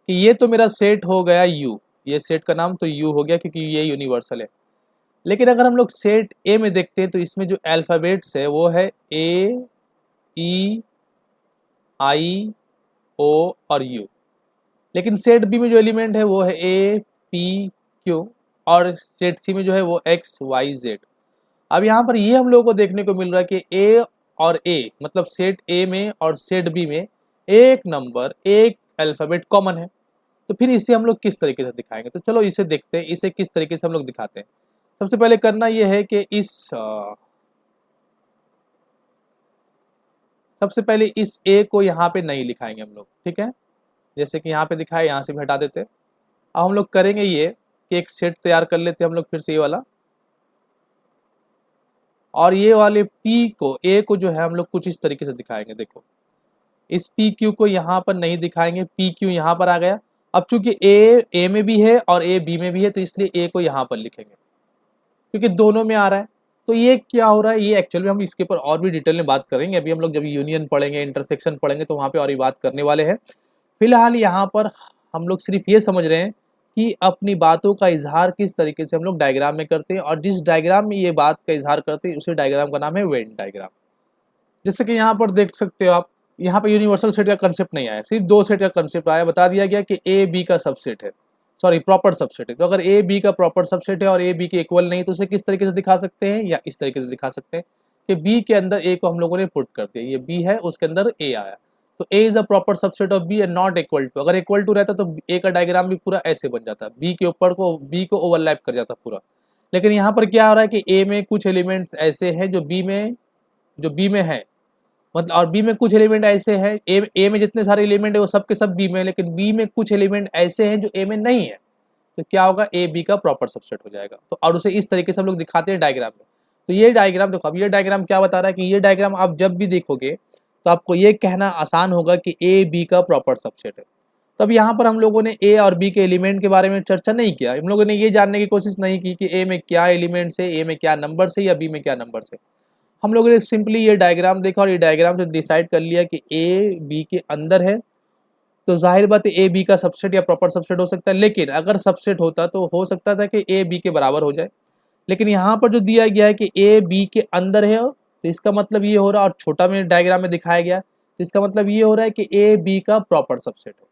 कि ये तो मेरा सेट हो गया यू, ये सेट का नाम तो यू हो गया क्योंकि ये यूनिवर्सल है। लेकिन अगर हम लोग सेट ए में देखते हैं तो इसमें जो अल्फ़ाबेट्स है वो है ए ई आई ओ और यू, लेकिन सेट बी में जो एलिमेंट है वो है ए पी क्यू, और सेट सी में जो है वो एक्स वाई जेड। अब यहाँ पर ये हम लोगों को देखने को मिल रहा है कि ए और ए मतलब सेट ए में और सेट बी में एक नंबर एक अल्फ़ाबेट कॉमन है, तो फिर इसे हम लोग किस तरीके से दिखाएंगे, तो चलो इसे देखते हैं, इसे किस तरीके से हम लोग दिखाते हैं। सबसे पहले करना ये है कि सबसे पहले इस ए को यहाँ पे नहीं लिखाएंगे हम लोग, ठीक है, जैसे कि यहाँ पे दिखाए यहाँ से भी हटा देते हैं। अब हम लोग करेंगे ये कि एक सेट तैयार कर लेते हैं हम लोग फिर से ये वाला, और ये वाले P को ए को जो है हम लोग कुछ इस तरीके से दिखाएंगे। देखो इस पी क्यू को यहाँ पर नहीं दिखाएंगे, पी क्यू यहाँ पर आ गया। अब चूंकि ए में भी है और ए बी में भी है तो इसलिए ए को यहाँ पर लिखेंगे क्योंकि दोनों में आ रहा है। तो ये क्या हो रहा है, ये एक्चुअली हम इसके ऊपर और भी डिटेल में बात करेंगे। अभी हम लोग जब यूनियन पढ़ेंगे, इंटरसेक्शन पढ़ेंगे, तो वहाँ पे और भी बात करने वाले हैं। फिलहाल यहाँ पर हम लोग सिर्फ ये समझ रहे हैं कि अपनी बातों का इजहार किस तरीके से हम लोग डायग्राम में करते हैं, और जिस डायग्राम में ये बात का इजहार करते हैं उसी डायग्राम का नाम है वेन डायग्राम। जैसे कि यहाँ पर देख सकते हो आप, यहाँ पर यूनिवर्सल सेट का कंसेप्ट नहीं आया, सिर्फ दो सेट का कंसेप्ट आया। बता दिया गया कि ए बी का सबसेट है, सॉरी प्रॉपर सबसेट है। तो अगर ए बी का प्रॉपर सबसेट है और ए बी के इक्वल नहीं, तो उसे किस तरीके से दिखा सकते हैं, या इस तरीके से दिखा सकते हैं कि बी के अंदर ए को हम लोगों ने पुट कर दिया, ये बी है, उसके अंदर ए आया, तो A is a proper subset of B and not equal to. अगर इक्वल टू रहता तो ए का डायग्राम भी पूरा ऐसे बन जाता, बी के ऊपर को बी को ओवरलैप कर जाता पूरा। लेकिन यहाँ पर क्या हो रहा है कि ए में कुछ एलिमेंट्स ऐसे हैं जो बी में है, मतलब, और बी में कुछ एलिमेंट ऐसे हैं, ए में जितने सारे एलिमेंट है वो सब के सब बी में है, लेकिन बी में कुछ एलिमेंट ऐसे हैं जो ए में नहीं है। तो क्या होगा, ए बी का प्रॉपर सबसेट हो जाएगा। तो और उसे इस तरीके से हम लोग दिखाते हैं डायग्राम में। तो ये डायग्राम देखो, अब ये डायग्राम क्या बता रहा है कि ये डायग्राम आप जब भी देखोगे तो आपको ये कहना आसान होगा कि ए बी का प्रॉपर सबसेट है। तब यहाँ पर हम लोगों ने ए और बी के एलिमेंट के बारे में चर्चा नहीं किया, हम लोगों ने ये जानने की कोशिश नहीं की कि ए में क्या एलिमेंट्स है, ए में क्या नंबर्स है, या बी में क्या नंबर्स है। हम लोगों ने सिंपली ये डायग्राम देखा और ये डायग्राम से डिसाइड कर लिया कि ए बी के अंदर है, तो जाहिर बात है ए बी का सबसेट या प्रॉपर सबसेट हो सकता है। लेकिन अगर सबसेट होता तो हो सकता था कि ए बी के बराबर हो जाए, लेकिन यहाँ पर जो दिया गया है कि ए बी के अंदर है, तो इसका मतलब ये हो रहा है, और छोटा में डायग्राम में दिखाया गया, तो इसका मतलब ये हो रहा है कि ए बी का प्रॉपर सबसेट है।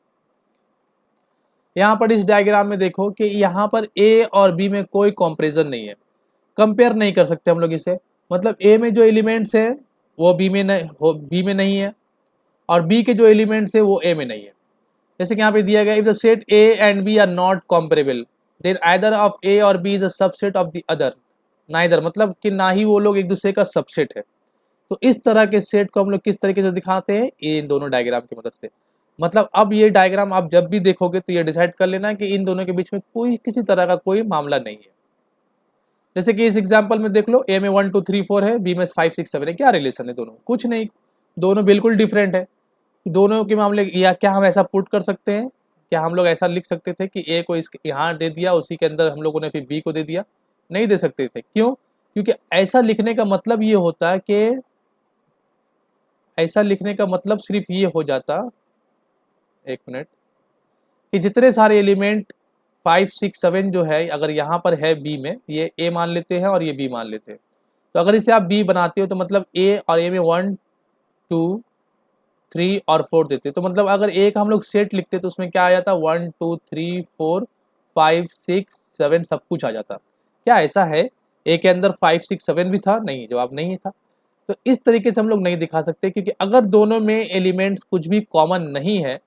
यहाँ पर इस डायग्राम में देखो कि यहाँ पर ए और बी में कोई कंपैरिजन नहीं है, कंपेयर नहीं कर सकते हम लोग इसे। मतलब ए में जो एलिमेंट्स है वो बी में नहीं है, और बी के जो एलिमेंट्स है वो ए में नहीं है। जैसे कि यहाँ पे दिया गया, if the set A and B are not comparable then either of A और B is a subset of the other, neither, मतलब कि ना ही वो लोग एक दूसरे का सबसेट है। तो इस तरह के सेट को हम लोग किस तरीके से दिखाते हैं, इन दोनों डायग्राम की मदद से। मतलब अब ये डायग्राम आप जब भी देखोगे तो ये डिसाइड कर लेना कि इन दोनों के बीच में कोई किसी तरह का कोई मामला नहीं है। जैसे कि इस एग्जाम्पल में देख लो, ए में 1 2 3 4 है, बी में 5 6 7 है, क्या रिलेशन है दोनों, कुछ नहीं, दोनों बिल्कुल डिफरेंट है। दोनों के मामले, या क्या हम ऐसा पुट कर सकते हैं, क्या हम लोग ऐसा लिख सकते थे कि ए को इस यहाँ दे दिया, उसी के अंदर हम लोगों ने फिर बी को दे दिया, नहीं दे सकते थे। क्यों? क्योंकि ऐसा लिखने का मतलब ये होता है कि ऐसा लिखने का मतलब सिर्फ ये हो जाता, एक मिनट, कि जितने सारे एलिमेंट 5 6 7 जो है, अगर यहाँ पर है बी में, ये ए मान लेते हैं और ये बी मान लेते हैं, तो अगर इसे आप बी बनाते हो तो मतलब ए और ए में 1 2 3 और 4 देते, तो मतलब अगर ए का हम लोग सेट लिखते तो उसमें क्या आ जाता, 1 2 3 4 5 6 7 सब कुछ आ जाता। क्या ऐसा है, ए के अंदर 5 6 7 भी था? नहीं, जवाब नहीं था। तो इस तरीके से हम लोग नहीं दिखा सकते, क्योंकि अगर दोनों में एलिमेंट्स कुछ भी कॉमन नहीं है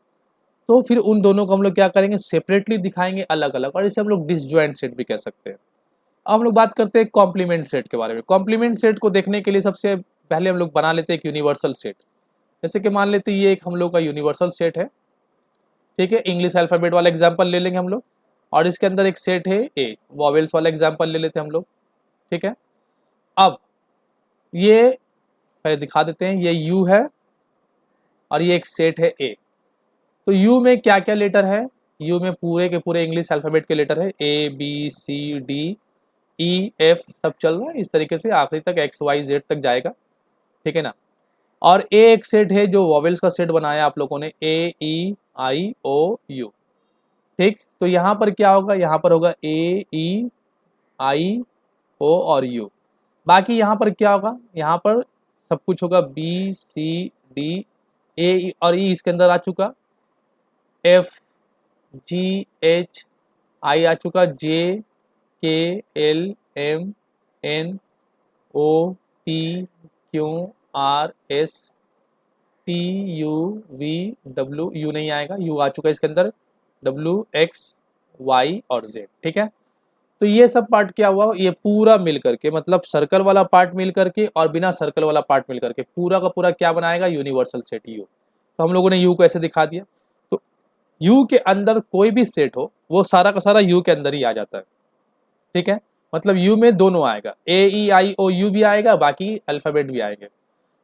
तो फिर उन दोनों को हम लोग क्या करेंगे, सेपरेटली दिखाएंगे अलग अलग, और इसे हम लोग डिसजॉइंट सेट भी कह सकते हैं। अब हम लोग बात करते हैं कॉम्प्लीमेंट सेट के बारे में। कॉम्प्लीमेंट सेट को देखने के लिए सबसे पहले हम लोग बना लेते हैं एक यूनिवर्सल सेट। जैसे कि मान लेते हैं ये एक हम लोग का यूनिवर्सल सेट है, ठीक है, इंग्लिश अल्फ़ाबेट वाला एग्जाम्पल ले लेंगे हम लोग, और इसके अंदर एक सेट है ए, वॉवेल्स वाला एग्जाम्पल ले लेते हैं हम लोग, ठीक है। अब ये पहले दिखा देते हैं, ये यू है और ये एक सेट है ए। तो यू में क्या क्या लेटर है, यू में पूरे के पूरे इंग्लिश अल्फ़ाबेट के लेटर है, A B C D E F सब चल रहा है, इस तरीके से आखिरी तक एक्स वाई जेड तक जाएगा, ठीक है ना। और ए एक सेट है जो वॉवेल्स का सेट बनाया आप लोगों ने, ए ई आई ओ यू, ठीक। तो यहाँ पर क्या होगा, यहाँ पर होगा ए ई आई ओ और यू। बाकी यहाँ पर क्या होगा, यहाँ पर सब कुछ होगा बी सी डी, ए और ई इसके अंदर आ चुका, एफ जी एच आई आ चुका, J K L M N O P Q R S T U V W, U नहीं आएगा, यू आ चुका इसके अंदर, डब्ल्यू एक्स वाई और जेड, ठीक है। तो ये सब पार्ट क्या हुआ, ये पूरा मिल करके, मतलब सर्कल वाला पार्ट मिल करके और बिना सर्कल वाला पार्ट मिल करके पूरा का पूरा क्या बनाएगा, यूनिवर्सल सेट यू। तो हम लोगों ने यू को ऐसे दिखा दिया। तो यू के अंदर कोई भी सेट हो वो सारा का सारा यू के अंदर ही आ जाता है, ठीक है। मतलब यू में दोनों आएगा, ए ई आई ओ यू भी आएगा, बाकी अल्फ़ाबेट भी आएंगे।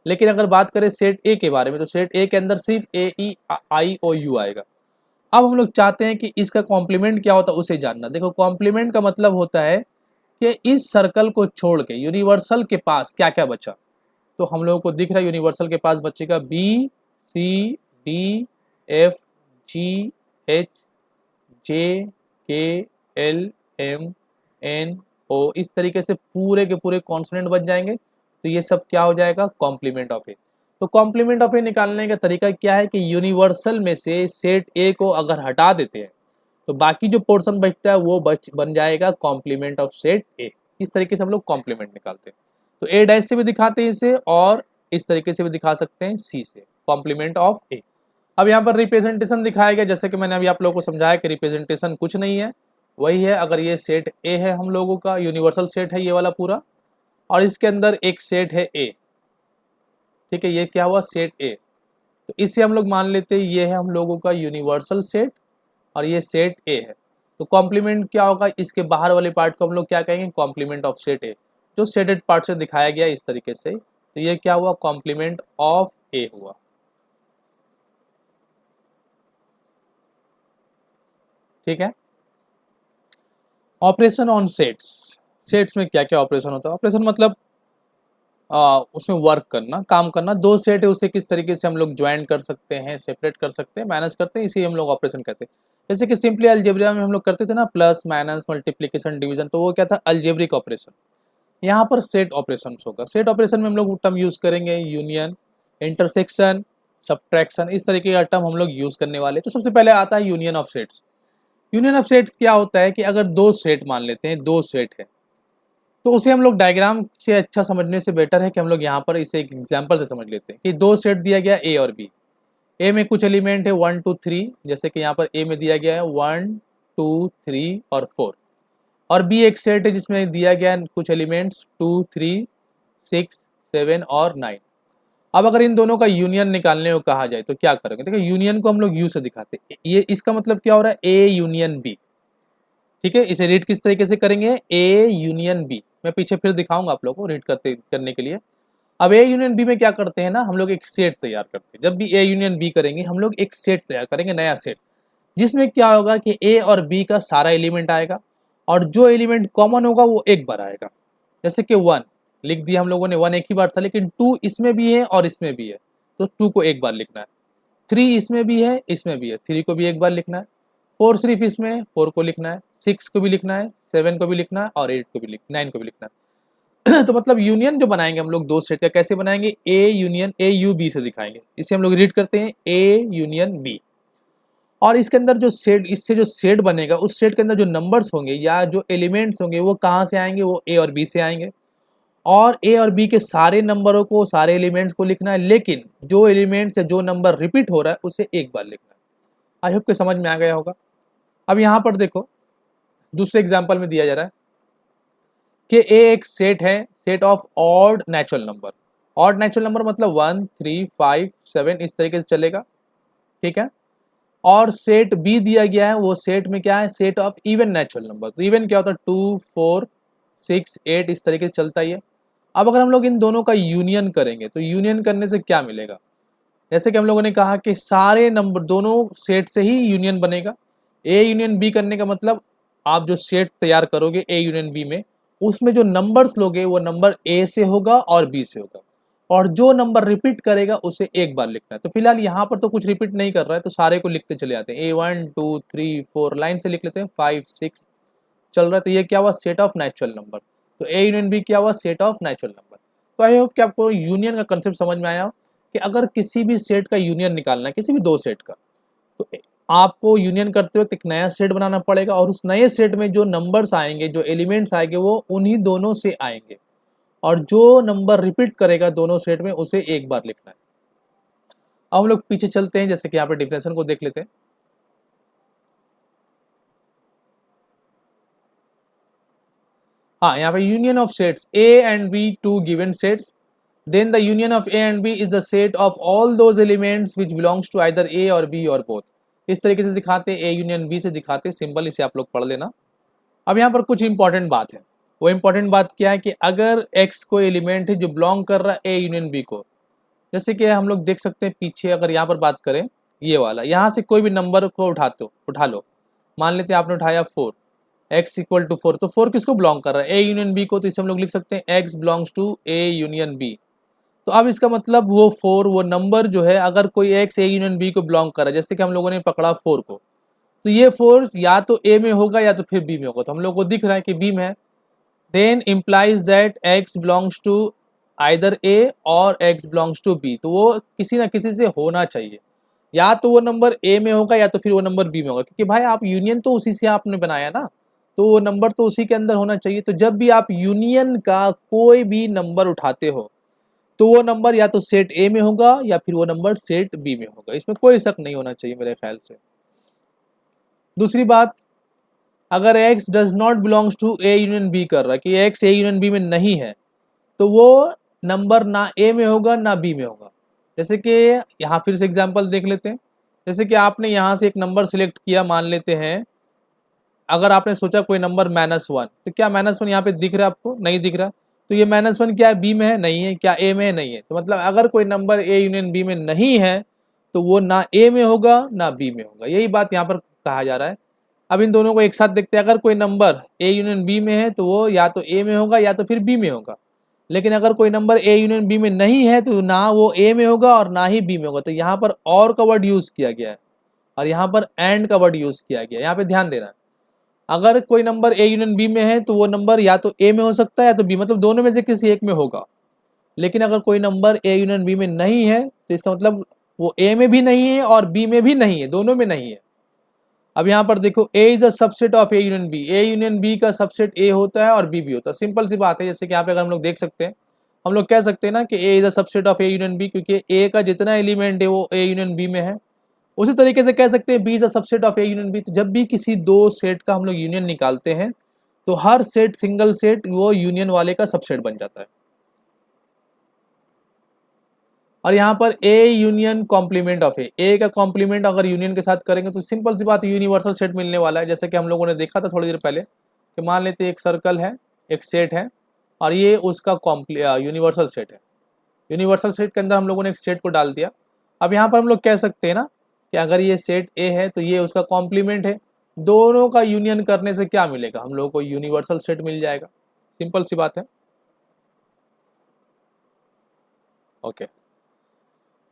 लेकिन अगर बात करें सेट ए के बारे में, तो सेट ए के अंदर सिर्फ ए ई आई ओ यू आएगा। अब हम लोग चाहते हैं कि इसका कॉम्प्लीमेंट क्या होता है उसे जानना। देखो, कॉम्प्लीमेंट का मतलब होता है कि इस सर्कल को छोड़ के यूनिवर्सल के पास क्या क्या बचा। तो हम लोगों को दिख रहा है यूनिवर्सल के पास बचेगा B C D F G H J K L M N ओ, इस तरीके से पूरे के पूरे कॉन्सोनेंट बन जाएंगे। तो ये सब क्या हो जाएगा, कॉम्प्लीमेंट ऑफ ए। तो कॉम्प्लीमेंट ऑफ ए निकालने का तरीका क्या है कि यूनिवर्सल में से सेट ए को अगर हटा देते हैं तो बाकी जो पोर्शन बचता है वो बन जाएगा कॉम्प्लीमेंट ऑफ सेट ए। इस तरीके से हम लोग कॉम्प्लीमेंट निकालते हैं। तो ए डैश से भी दिखाते हैं इसे और इस तरीके से भी दिखा सकते हैं सी से, कॉम्प्लीमेंट ऑफ ए। अब यहाँ पर रिप्रेजेंटेशन दिखाया गया, जैसे कि मैंने अभी आप लोगों को समझाया कि रिप्रेजेंटेशन कुछ नहीं है, वही है अगर ये सेट ए है हम लोगों का यूनिवर्सल सेट है ये वाला पूरा, और इसके अंदर एक सेट है ए, ठीक है, ये क्या हुआ सेट ए। तो इसे हम लोग मान लेते हैं ये है हम लोगों का यूनिवर्सल सेट और ये सेट ए है। तो कॉम्प्लीमेंट क्या होगा, इसके बाहर वाले पार्ट को हम लोग क्या कहेंगे, कॉम्प्लीमेंट ऑफ सेट ए, जो सेटेड पार्ट से दिखाया गया इस तरीके से। तो ये क्या हुआ, कॉम्प्लीमेंट ऑफ ए हुआ। ठीक है। ऑपरेशन ऑन सेट्स, सेट्स में क्या क्या ऑपरेशन होता है। ऑपरेशन मतलब उसमें वर्क करना, काम करना। दो सेट है उसे किस तरीके से हम लोग ज्वाइन कर सकते हैं, सेपरेट कर सकते हैं, मैनेज करते हैं, इसी हम लोग ऑपरेशन कहते हैं। जैसे कि सिंपली अलजेब्रा में हम लोग करते थे ना, प्लस माइनस मल्टीप्लिकेशन डिवीजन, तो वो क्या था, अलजेब्रिक ऑपरेशन। यहाँ पर सेट ऑपरेशन होगा। सेट ऑपरेशन में हम लोग टर्म यूज करेंगे यूनियन, इंटरसेक्शन, सब्ट्रैक्शन, इस तरीके का टर्म हम लोग यूज करने वाले। तो सबसे पहले आता है union of sets. Union of sets क्या होता है कि अगर दो सेट मान लेते हैं, दो सेट है, तो उसे हम लोग डायग्राम से अच्छा समझने से बेटर है कि हम लोग यहाँ पर इसे एक एग्जांपल से समझ लेते हैं कि दो सेट दिया गया ए और बी। ए में कुछ एलिमेंट है 1 2 3, जैसे कि यहाँ पर ए में दिया गया है 1 2 3 और 4, और बी एक सेट है जिसमें दिया गया है कुछ एलिमेंट्स 2 3 6 7 और 9। अब अगर इन दोनों का यूनियन निकालने को कहा जाए तो क्या करेंगे, देखिए यूनियन को हम लोग यू से दिखाते हैं। ये इसका मतलब क्या हो रहा है, ए यूनियन बी। ठीक है, इसे रीड किस तरीके से करेंगे, ए यूनियन बी। मैं पीछे फिर दिखाऊंगा आप लोगों को रीड करने के लिए। अब ए यूनियन बी में क्या करते हैं ना, हम लोग एक सेट तैयार करते हैं। जब भी ए यूनियन बी करेंगे हम लोग एक सेट तैयार करेंगे, नया सेट, जिसमें क्या होगा कि ए और बी का सारा एलिमेंट आएगा और जो एलिमेंट कॉमन होगा वो एक बार आएगा। जैसे कि 1 लिख दिया हम लोगों ने, 1 एक ही बार था, लेकिन 2 इसमें भी है और इसमें भी है, तो 2 को एक बार लिखना है। 3 इसमें भी है, इसमें भी है, 3 को भी एक बार लिखना है। 4 सिर्फ इसमें, 4 को लिखना है। 6 को भी लिखना है, 7 को भी लिखना है और 8 को भी 9 को भी लिखना है। तो मतलब यूनियन जो बनाएंगे हम लोग दो सेट का, कैसे बनाएंगे, A union A U B से दिखाएंगे। इसे हम लोग रीड करते हैं ए यूनियन बी। और इसके अंदर जो सेट, इससे जो सेट बनेगा उस सेट के अंदर जो नंबर्स होंगे या जो एलिमेंट्स होंगे वो कहाँ से आएंगे, वो ए और बी से आएंगे। और ए और बी के सारे नंबरों को, सारे एलिमेंट्स को लिखना है, लेकिन जो एलिमेंट्स या जो नंबर रिपीट हो रहा है उसे एक बार लिखना है। आई होप के समझ में आ गया होगा। अब यहाँ पर देखो दूसरे एग्जाम्पल में दिया जा रहा है कि ए एक सेट है, set of odd natural number. Odd natural number मतलब 1 3 5 7 इस तरीके से चलेगा। ठीक है। और सेट बी दिया गया है, वो सेट में क्या है, set of even natural number. तो इवन क्या होता है, 2 4 6 8 इस तरीके से चलता ही है। अब अगर हम लोग इन दोनों का यूनियन करेंगे तो यूनियन करने से क्या मिलेगा, जैसे कि हम लोगों ने कहा कि सारे नंबर दोनों सेट से ही यूनियन बनेगा। ए यूनियन बी करने का मतलब आप जो सेट तैयार करोगे ए यूनियन बी में, उसमें जो नंबर्स लोगे वो नंबर ए से होगा और बी से होगा, और जो नंबर रिपीट करेगा उसे एक बार लिखना है। तो फिलहाल यहाँ पर तो कुछ रिपीट नहीं कर रहा है, तो सारे को लिखते चले जाते हैं। ए 1 2 3 4 लाइन से लिख लेते हैं, 5 6 चल रहा है। तो ये क्या हुआ, सेट ऑफ नेचुरल नंबर। तो ए यूनियन बी क्या हुआ, सेट ऑफ नेचुरल नंबर। तो आई होप कि आपको यूनियन का कंसेप्ट समझ में आया कि अगर किसी भी सेट का यूनियन निकालना है, किसी भी दो सेट का, तो आपको यूनियन करते वक्त एक नया सेट बनाना पड़ेगा और उस नए सेट में जो नंबर्स आएंगे, जो एलिमेंट्स आएंगे, वो उन्हीं दोनों से आएंगे, और जो नंबर रिपीट करेगा दोनों सेट में उसे एक बार लिखना है। अब हम लोग पीछे चलते हैं, जैसे कि यहाँ पे डिफरेंशिएशन को देख लेते हैं। हाँ, यहाँ पे union of sets A and B two given sets, then the union of A and B is the set of all those elements which belongs to either A or B or both। इस तरीके से दिखाते, A union B से दिखाते, simple, इसे आप लोग पढ़ लेना। अब यहाँ पर कुछ इंपॉर्टेंट बात है। वो इंपॉर्टेंट बात क्या है कि अगर X कोई एलिमेंट है जो बिलोंग कर रहा है A यूनियन B को, जैसे कि हम लोग देख सकते हैं पीछे, अगर यहाँ पर बात करें ये वाला, यहाँ से कोई भी नंबर को उठा लो, मान लेते हैं आपने उठाया 4, x इक्वल टू 4, तो 4 किसको बिलोंग कर रहा है, a यूनियन b को, तो इसे हम लोग लिख सकते हैं x belongs to a union b। तो अब इसका मतलब वो 4, वो नंबर जो है, अगर कोई x a यूनियन b को बिलोंग कर रहा है, जैसे कि हम लोगों ने पकड़ा 4 को, तो ये 4 या तो a में होगा या तो फिर b में होगा, तो हम लोग को दिख रहा है कि b में है, then implies that x belongs to either a और x बिलोंग्स टू b, तो वो किसी ना किसी से होना चाहिए, या तो वो नंबर a में होगा या तो फिर वो नंबर b में होगा, क्योंकि भाई आप यूनियन तो उसी से आपने बनाया ना, तो वो नंबर तो उसी के अंदर होना चाहिए। तो जब भी आप यूनियन का कोई भी नंबर उठाते हो तो वो नंबर या तो सेट ए में होगा या फिर वो नंबर सेट बी में होगा, इसमें कोई शक नहीं होना चाहिए मेरे ख्याल से। दूसरी बात, अगर x does not belongs to A union B कर रहा है कि x ए यूनियन बी में नहीं है, तो वो नंबर ना a में होगा ना b में होगा। जैसे कि यहाँ फिर से एग्जांपल देख लेते हैं, जैसे कि आपने यहाँ से एक नंबर सिलेक्ट किया, मान लेते हैं अगर आपने सोचा कोई नंबर -1, तो क्या -1 यहाँ पे दिख रहा है आपको, नहीं दिख रहा, तो ये -1 क्या है, बी में है, नहीं है, क्या ए में है, नहीं है, तो मतलब अगर कोई नंबर ए यूनियन बी में नहीं है तो वो ना ए में होगा ना बी में होगा, यही बात यहाँ पर कहा जा रहा है। अब इन दोनों को एक साथ देखते हैं, अगर कोई नंबर ए यूनियन बी में है तो वो या तो ए में होगा या तो फिर बी में होगा, लेकिन अगर कोई नंबर ए यूनियन बी में नहीं है तो ना वो ए में होगा और ना ही बी में होगा। तो यहाँ पर और का वर्ड यूज किया गया है और यहाँ पर एंड का वर्ड यूज किया गया है, यहाँ पे ध्यान देना है। अगर कोई नंबर ए यूनियन बी में है तो वो नंबर या तो ए में हो सकता है या तो बी, मतलब दोनों में से किसी एक में होगा। लेकिन अगर कोई नंबर ए यूनियन बी में नहीं है तो इसका मतलब वो ए में भी नहीं है और बी में भी नहीं है, दोनों में नहीं है। अब यहाँ पर देखो, A is a subset of A union B, A union B का सबसेट ए होता है और बी भी होता है, सिंपल सी बात है। जैसे कि यहाँ पे अगर हम लोग देख सकते हैं, हम लोग कह सकते हैं ना कि A is a subset of A union B, क्योंकि ए का जितना एलिमेंट है वो ए यूनियन बी में है। उसी तरीके से कह सकते हैं B is a subset of A union B. तो जब भी किसी दो सेट का हम लोग यूनियन निकालते हैं तो हर सेट, सिंगल सेट, वो यूनियन वाले का सबसेट बन जाता है। और यहाँ पर ए यूनियन कॉम्प्लीमेंट ऑफ ए का कॉम्प्लीमेंट अगर यूनियन के साथ करेंगे तो सिंपल सी बात, यूनिवर्सल सेट मिलने वाला है। जैसे कि हम लोगों ने देखा था थोड़ी देर पहले कि मान लेते एक सर्कल है, एक सेट है और ये उसका यूनिवर्सल सेट है। यूनिवर्सल सेट के अंदर हम लोगों ने एक सेट को डाल दिया। अब यहाँ पर हम लोग कह सकते हैं ना कि अगर ये सेट ए है तो ये उसका कॉम्प्लीमेंट है, दोनों का यूनियन करने से क्या मिलेगा, हम लोगों को यूनिवर्सल सेट मिल जाएगा, सिंपल सी बात है। Okay,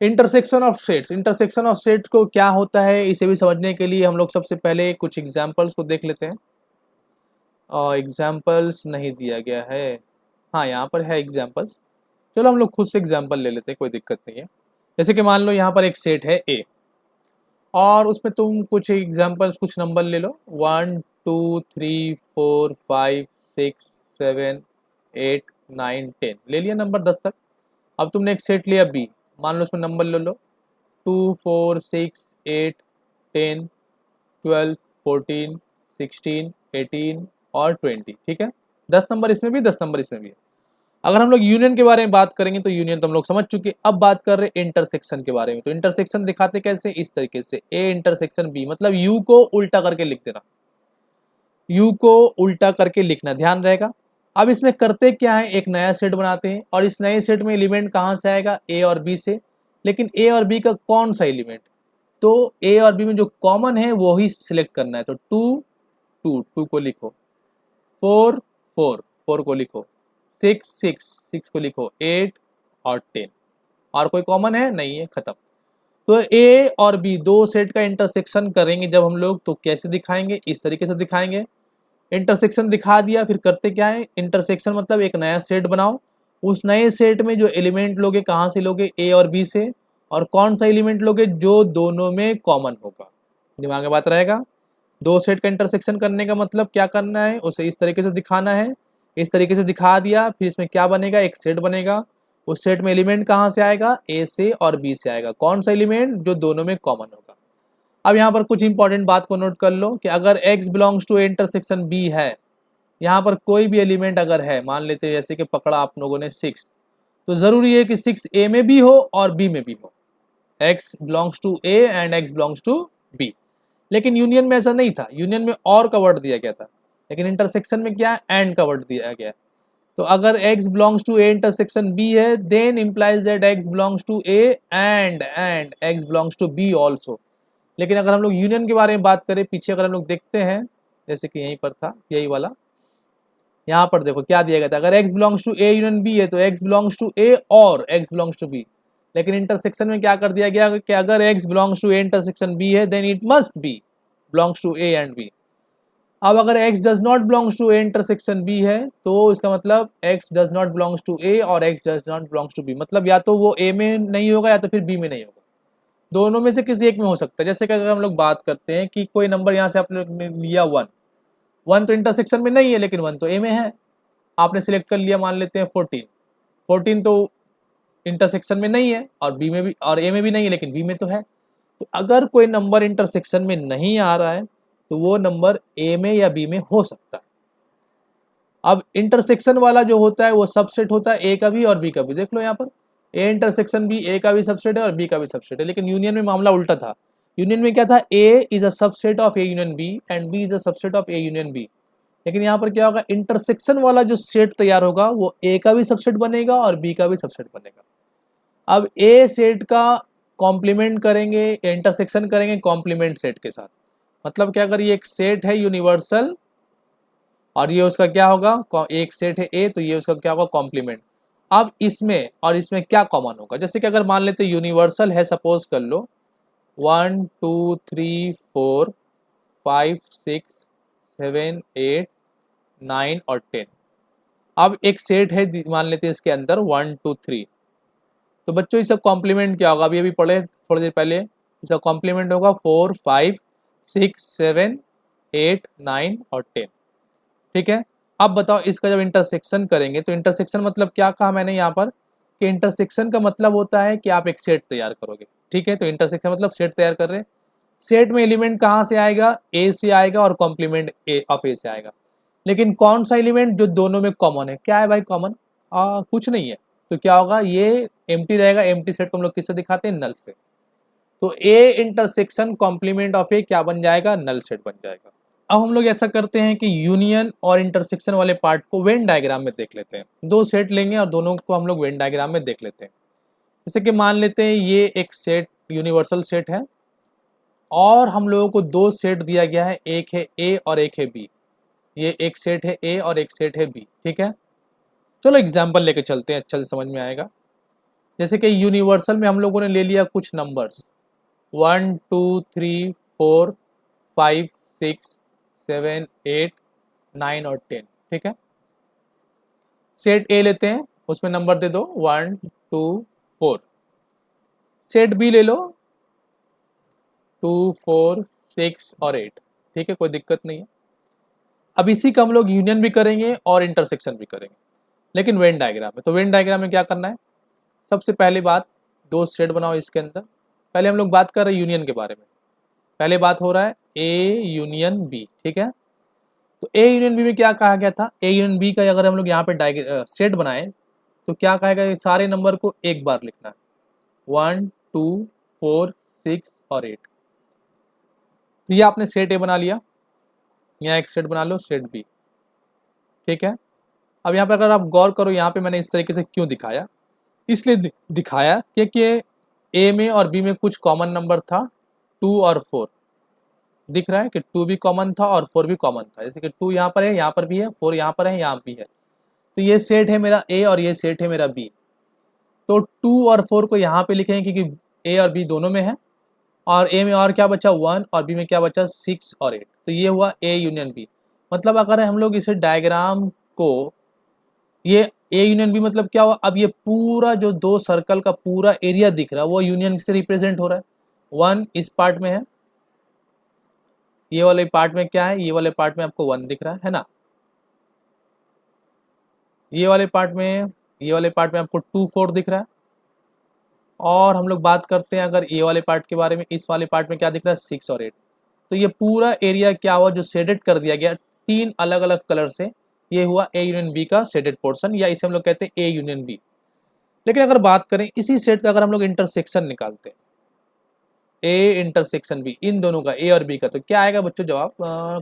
intersection of sets, intersection of sets को क्या होता है इसे भी समझने के लिए हम लोग सबसे पहले कुछ एग्जाम्पल्स को देख लेते हैं। और एग्जाम्पल्स नहीं दिया गया है, हाँ यहाँ पर है एग्जाम्पल्स, चलो हम लोग खुद से एग्जाम्पल ले लेते हैं, कोई दिक्कत नहीं है। जैसे कि मान लो यहाँ पर एक सेट है ए और उसमें तुम कुछ एग्जाम्पल्स, कुछ नंबर ले लो, 1 2 3 4 5 6 7 8 9 10, ले लिया नंबर 10 तक। अब तुमने एक सेट लिया बी, मान लो उसमें नंबर ले लो 2 4 6 8 10 12 14 16 18 और 20, ठीक है, 10 नंबर इसमें भी, 10 नंबर इसमें भी है। अगर हम लोग यूनियन के बारे में बात करेंगे तो यूनियन तो हम लोग समझ चुके, अब बात कर रहे हैं इंटरसेक्शन के बारे में। तो इंटरसेक्शन दिखाते कैसे, इस तरीके से, ए इंटरसेक्शन बी, मतलब यू को उल्टा करके लिख देना, यू को उल्टा करके लिखना, ध्यान रहेगा। अब इसमें करते क्या है, एक नया सेट बनाते हैं और इस नए सेट में एलिमेंट कहाँ से आएगा, ए और बी से। लेकिन ए और बी का कौन सा एलिमेंट, तो ए और बी में जो कॉमन है वो ही सिलेक्ट करना है। तो 2 2 2 को लिखो, 4 4 4 को लिखो, 6 6 6 को लिखो, 8 और 10, और कोई कॉमन है नहीं है, खत्म। तो ए और बी दो सेट का इंटरसेक्शन करेंगे जब हम लोग, तो कैसे दिखाएंगे, इस तरीके से दिखाएंगे। इंटरसेक्शन दिखा दिया, फिर करते क्या है, इंटरसेक्शन मतलब एक नया सेट बनाओ, उस नए सेट में जो एलिमेंट लोगे कहाँ से लोगे, ए और बी से, और कौन सा एलिमेंट लोगे, जो दोनों में कॉमन होगा। दिमाग में बात रहेगा, दो सेट का इंटरसेक्शन करने का मतलब क्या करना है, उसे इस तरीके से दिखाना है, इस तरीके से दिखा दिया, फिर इसमें क्या बनेगा, एक सेट बनेगा, उस सेट में एलिमेंट कहाँ से आएगा, ए से और बी से आएगा, कौन सा एलिमेंट, जो दोनों में कॉमन होगा। अब यहाँ पर कुछ इंपॉर्टेंट बात को नोट कर लो कि अगर x belongs to intersection b है, यहाँ पर कोई भी एलिमेंट अगर है, मान लेते हैं जैसे कि पकड़ा आप लोगों ने 6, तो जरूरी है कि 6 ए में भी हो और बी में भी हो, x belongs to A and x belongs to B. लेकिन यूनियन में ऐसा नहीं था, यूनियन में और का वर्ड दिया गया था, लेकिन इंटरसेक्शन में क्या, एंड का वर्ड दिया गया। तो अगर x belongs to A intersection b है, then implies that x belongs to A and x belongs to b also. लेकिन अगर हम लोग यूनियन के बारे में बात करें, पीछे अगर हम लोग देखते हैं, जैसे कि यहीं पर था यही वाला, यहाँ पर देखो क्या दिया गया था, अगर x belongs to A union B है तो x बिलोंग्स टू ए और x बिलोंग्स टू बी। लेकिन इंटरसेक्शन में क्या कर दिया गया कि अगर x belongs to A intersection B है then it must be belongs to A and B. अब अगर x does not belongs to A intersection B है तो इसका मतलब x does not belongs to A और x does not belongs to B, मतलब या तो वो a में नहीं होगा या तो फिर b में नहीं होगा, दोनों में से किसी एक में हो सकता है। जैसे कि अगर हम लोग बात करते हैं कि कोई नंबर यहाँ से आपने लिया 1, 1 तो इंटरसेक्शन में नहीं है लेकिन 1 तो a में है, आपने सिलेक्ट कर लिया मान लेते हैं 14, 14 तो इंटरसेक्शन में नहीं है और बी में भी और ए में भी नहीं है लेकिन बी में तो है। तो अगर कोई नंबर इंटरसेक्शन में नहीं आ रहा है तो वो नंबर ए में या बी में हो सकता है। अब इंटरसेक्शन वाला जो होता है वो सबसेट होता है ए का भी और बी का भी। देख लो यहाँ पर ए इंटरसेक्शन बी ए का भी सबसेट है और बी का भी सबसेट है, लेकिन यूनियन में मामला उल्टा था। यूनियन में क्या था, A is a subset of A union B and B is a subset of A union B. लेकिन यहाँ पर क्या होगा, इंटरसेक्शन वाला जो सेट तैयार होगा वो ए का भी सबसेट बनेगा और बी का भी सबसेट बनेगा। अब ए सेट का कॉम्प्लीमेंट करेंगे, इंटरसेक्शन करेंगे कॉम्प्लीमेंट सेट के साथ। मतलब क्या, अगर ये एक सेट है यूनिवर्सल और ये उसका क्या होगा, एक सेट है ए तो ये उसका क्या होगा कॉम्प्लीमेंट। अब इसमें और इसमें क्या कॉमन होगा, जैसे कि अगर मान लेते यूनिवर्सल है, सपोज कर लो 1 2 3 4 5 6 7 8 9 और 10। अब एक सेट है मान लेते हैं इसके अंदर 1 2 3, तो बच्चों इसका कॉम्प्लीमेंट क्या होगा, अभी पढ़े थोड़ी देर पहले, इसका कॉम्प्लीमेंट होगा 4 5 6 7 8 9 और 10। ठीक है, अब बताओ इसका जब इंटरसेक्शन करेंगे तो इंटरसेक्शन मतलब क्या कहा मैंने यहाँ पर कि इंटरसेक्शन का मतलब होता है कि आप एक सेट तैयार करोगे। ठीक है, तो इंटरसेक्शन मतलब सेट तैयार कर रहे हैं। सेट में एलिमेंट कहाँ से आएगा, ए से आएगा और कॉम्प्लीमेंट ए ऑफ ए से आएगा। लेकिन कौन सा एलिमेंट जो दोनों में कॉमन है, क्या है भाई कॉमन, कुछ नहीं है। तो क्या होगा, ये एम्प्टी रहेगा। एम्प्टी सेट को हम लोग किससे दिखाते हैं, नल से। तो ए इंटरसेक्शन कॉम्प्लीमेंट ऑफ ए क्या बन जाएगा, नल सेट बन जाएगा। अब हम लोग ऐसा करते हैं कि यूनियन और इंटरसेक्शन वाले पार्ट को वेन डायग्राम में देख लेते हैं। दो सेट लेंगे और दोनों को हम लोग वेन डायग्राम में देख लेते हैं। जैसे कि मान लेते हैं ये एक सेट यूनिवर्सल सेट है और हम लोगों को दो सेट दिया गया है, एक है ए और एक है बी। ये एक सेट है ए और एक सेट है बी। ठीक है, चलो एग्जाम्पल लेके चलते हैं, अच्छा से समझ में आएगा। जैसे कि यूनिवर्सल में हम लोगों ने ले लिया कुछ नंबर्स 1 2 3 4 5 6 7 8 9 और 10। ठीक है, सेट ए लेते हैं, उसमें नंबर दे दो 1 2 4। सेट बी ले लो 2 4 6 और 8। ठीक है, कोई दिक्कत नहीं है। अब इसी का हम लोग यूनियन भी करेंगे और इंटरसेक्शन भी करेंगे, लेकिन वेन डायग्राम में। तो वेन डायग्राम में क्या करना है, सबसे पहली बात दो सेट बनाओ इसके अंदर। पहले हम लोग बात कर रहे हैं यूनियन के बारे में। पहले बात हो रहा है ए यूनियन बी। ठीक है, तो ए यूनियन बी में क्या कहा गया था, ए यूनियन बी का अगर हम लोग यहाँ पे सेट बनाए तो क्या कहेगा, सारे नंबर को एक बार लिखना है 1 2 4 6 और 8। तो ये आपने सेट ए बना लिया, यहाँ एक सेट बना लो सेट बी। ठीक है, अब यहाँ पे अगर आप गौर करो, यहाँ पे मैंने इस तरीके से क्यों दिखाया, इसलिए दिखाया क्योंकि ए में और बी में कुछ कॉमन नंबर था 2 और 4। दिख रहा है कि 2 भी कॉमन था और 4 भी कॉमन था। जैसे कि 2 यहाँ पर है, यहाँ पर भी है, 4 यहाँ पर है, यहाँ भी है। तो ये सेट है मेरा ए और ये सेट है मेरा बी। तो 2 और 4 को यहाँ पे लिखेंगे क्योंकि ए और बी दोनों में है, और ए में और क्या बचा 1 और बी में क्या बचा 6 और 8। तो ये हुआ ए यूनियन बी। मतलब अगर हम लोग इसे डायग्राम को, ये ए यूनियन बी मतलब क्या हुआ, अब ये पूरा जो दो सर्कल का पूरा एरिया दिख रहा है वो यूनियन से रिप्रेजेंट हो रहा है। 1 इस पार्ट में है, ये वाले पार्ट में क्या है, ये वाले पार्ट में आपको 1 दिख रहा है ना। ये वाले पार्ट में आपको 2 4 दिख रहा है। और हम लोग बात करते हैं अगर ये वाले पार्ट के बारे में, इस वाले पार्ट में क्या दिख रहा है 6 और 8। तो ये पूरा एरिया क्या हुआ, जो शेडेड कर दिया गया 3 अलग अलग कलर से, ये हुआ ए यूनियन बी का शेडेड पोर्शन, या इसे हम लोग कहते हैं ए यूनियन बी। लेकिन अगर बात करें इसी सेट का, अगर हम लोग इंटरसेक्शन निकालते हैं ए इंटरसेक्शन बी, इन दोनों का ए और बी का, तो क्या आएगा बच्चों जवाब,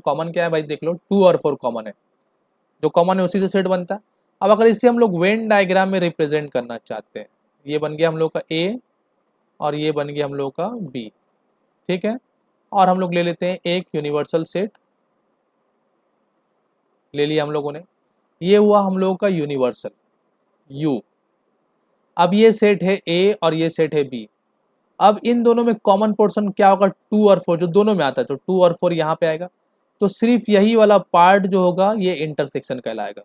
कॉमन क्या है भाई देख लो, 2 और 4 कॉमन है। जो कॉमन है उसी से सेट बनता है। अब अगर इसे हम लोग वेन डायग्राम में रिप्रेजेंट करना चाहते हैं, ये बन गया हम लोग का ए और ये बन गया हम लोग का बी। ठीक है, और हम लोग ले लेते हैं एक यूनिवर्सल सेट ले लिया हम लोगों ने। ये हुआ हम लोगों का यूनिवर्सल U। अब ये सेट है A और ये सेट है B। अब इन दोनों में कॉमन पोर्शन क्या होगा, 2 और 4, जो दोनों में आता है, तो 2 और 4 यहाँ पे आएगा। तो सिर्फ यही वाला पार्ट जो होगा ये इंटरसेक्शन कहलाएगा।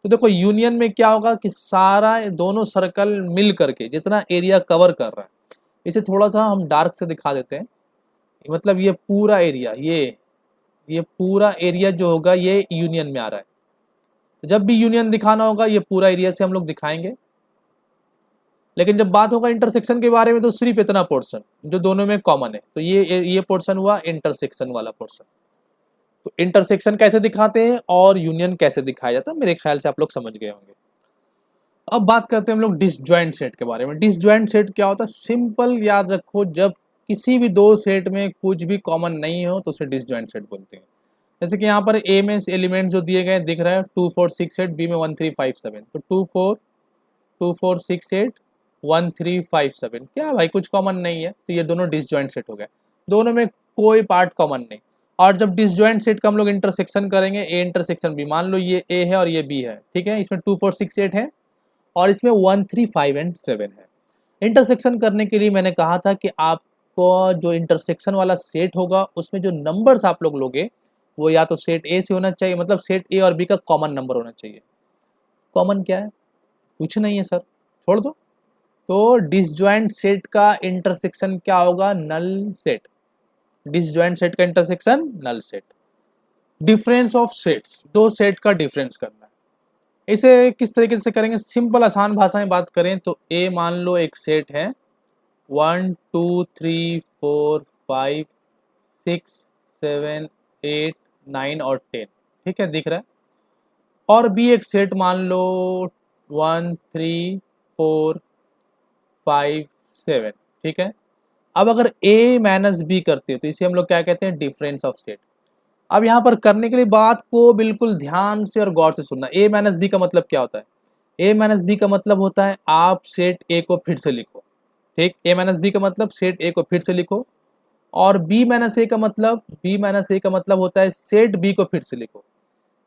तो देखो यूनियन में क्या होगा कि सारा दोनों सर्कल मिल करके जितना एरिया कवर कर रहा है, इसे थोड़ा सा हम डार्क से दिखा देते हैं। मतलब ये पूरा एरिया, ये पूरा एरिया जो होगा ये यूनियन में आ रहा है। तो जब भी यूनियन दिखाना होगा ये पूरा एरिया से हम लोग दिखाएंगे। लेकिन जब बात होगा इंटरसेक्शन के बारे में तो सिर्फ इतना पोर्शन जो दोनों में कॉमन है। तो ये पोर्शन हुआ इंटरसेक्शन वाला पोर्शन। तो इंटरसेक्शन कैसे दिखाते हैं और यूनियन कैसे दिखाया जाता है, मेरे ख्याल से आप लोग समझ गए होंगे। अब बात करते हैं हम लोग डिसजॉइंट सेट के बारे में। डिसजॉइंट सेट क्या होता है, सिंपल याद रखो, जब किसी भी दो सेट में कुछ भी कॉमन नहीं हो तो उसे डिसजॉइंट सेट बोलते हैं। जैसे कि यहाँ पर ए में एलिमेंट जो दिए गए दिख रहा है 2 4 6 8, बी में 1 3 5 7, तो 2 4 6 8 1 3 5 7, क्या भाई कुछ कॉमन नहीं है, तो ये दोनों डिसजॉइंट सेट हो गए, दोनों में कोई पार्ट कॉमन नहीं। और जब डिसजॉइंट सेट का हम लोग इंटरसेक्शन करेंगे, ए इंटरसेक्शन बी, मान लो ये ए है और ये बी है, ठीक है, इसमें 2 4 6 8 है और इसमें 1 3 5 एंड 7 है। इंटरसेक्शन करने के लिए मैंने कहा था कि आपको जो इंटरसेक्शन वाला सेट होगा उसमें जो नंबर्स आप लोग लोगे वो या तो सेट ए से होना चाहिए, मतलब सेट ए और बी का कॉमन नंबर होना चाहिए। कॉमन क्या है, कुछ नहीं है सर, छोड़ दो। तो डिसजॉइंट सेट का इंटरसेक्शन क्या होगा, नल सेट। डिसजॉइंट सेट का intersection null set. Difference of sets, दो सेट का डिफरेंस करना है। इसे किस तरीके से करेंगे, सिंपल आसान भाषा में बात करें तो ए मान लो एक सेट है 1 2 3 4 5 6 7 8 9 और 10, ठीक है, दिख रहा है। और बी एक सेट मान लो 1 3 4 5 7, ठीक है। अब अगर ए माइनस बी करते हैं तो इसे हम लोग क्या कहते हैं, डिफरेंस ऑफ सेट। अब यहाँ पर करने के लिए बात को बिल्कुल ध्यान से और गौर से सुनना। ए माइनस बी का मतलब क्या होता है, ए माइनस बी का मतलब होता है आप सेट ए को फिर से लिखो, ठीक, ए माइनस बी का मतलब सेट ए को फिर से लिखो। और बी माइनस ए का मतलब होता है सेट बी को फिर से लिखो।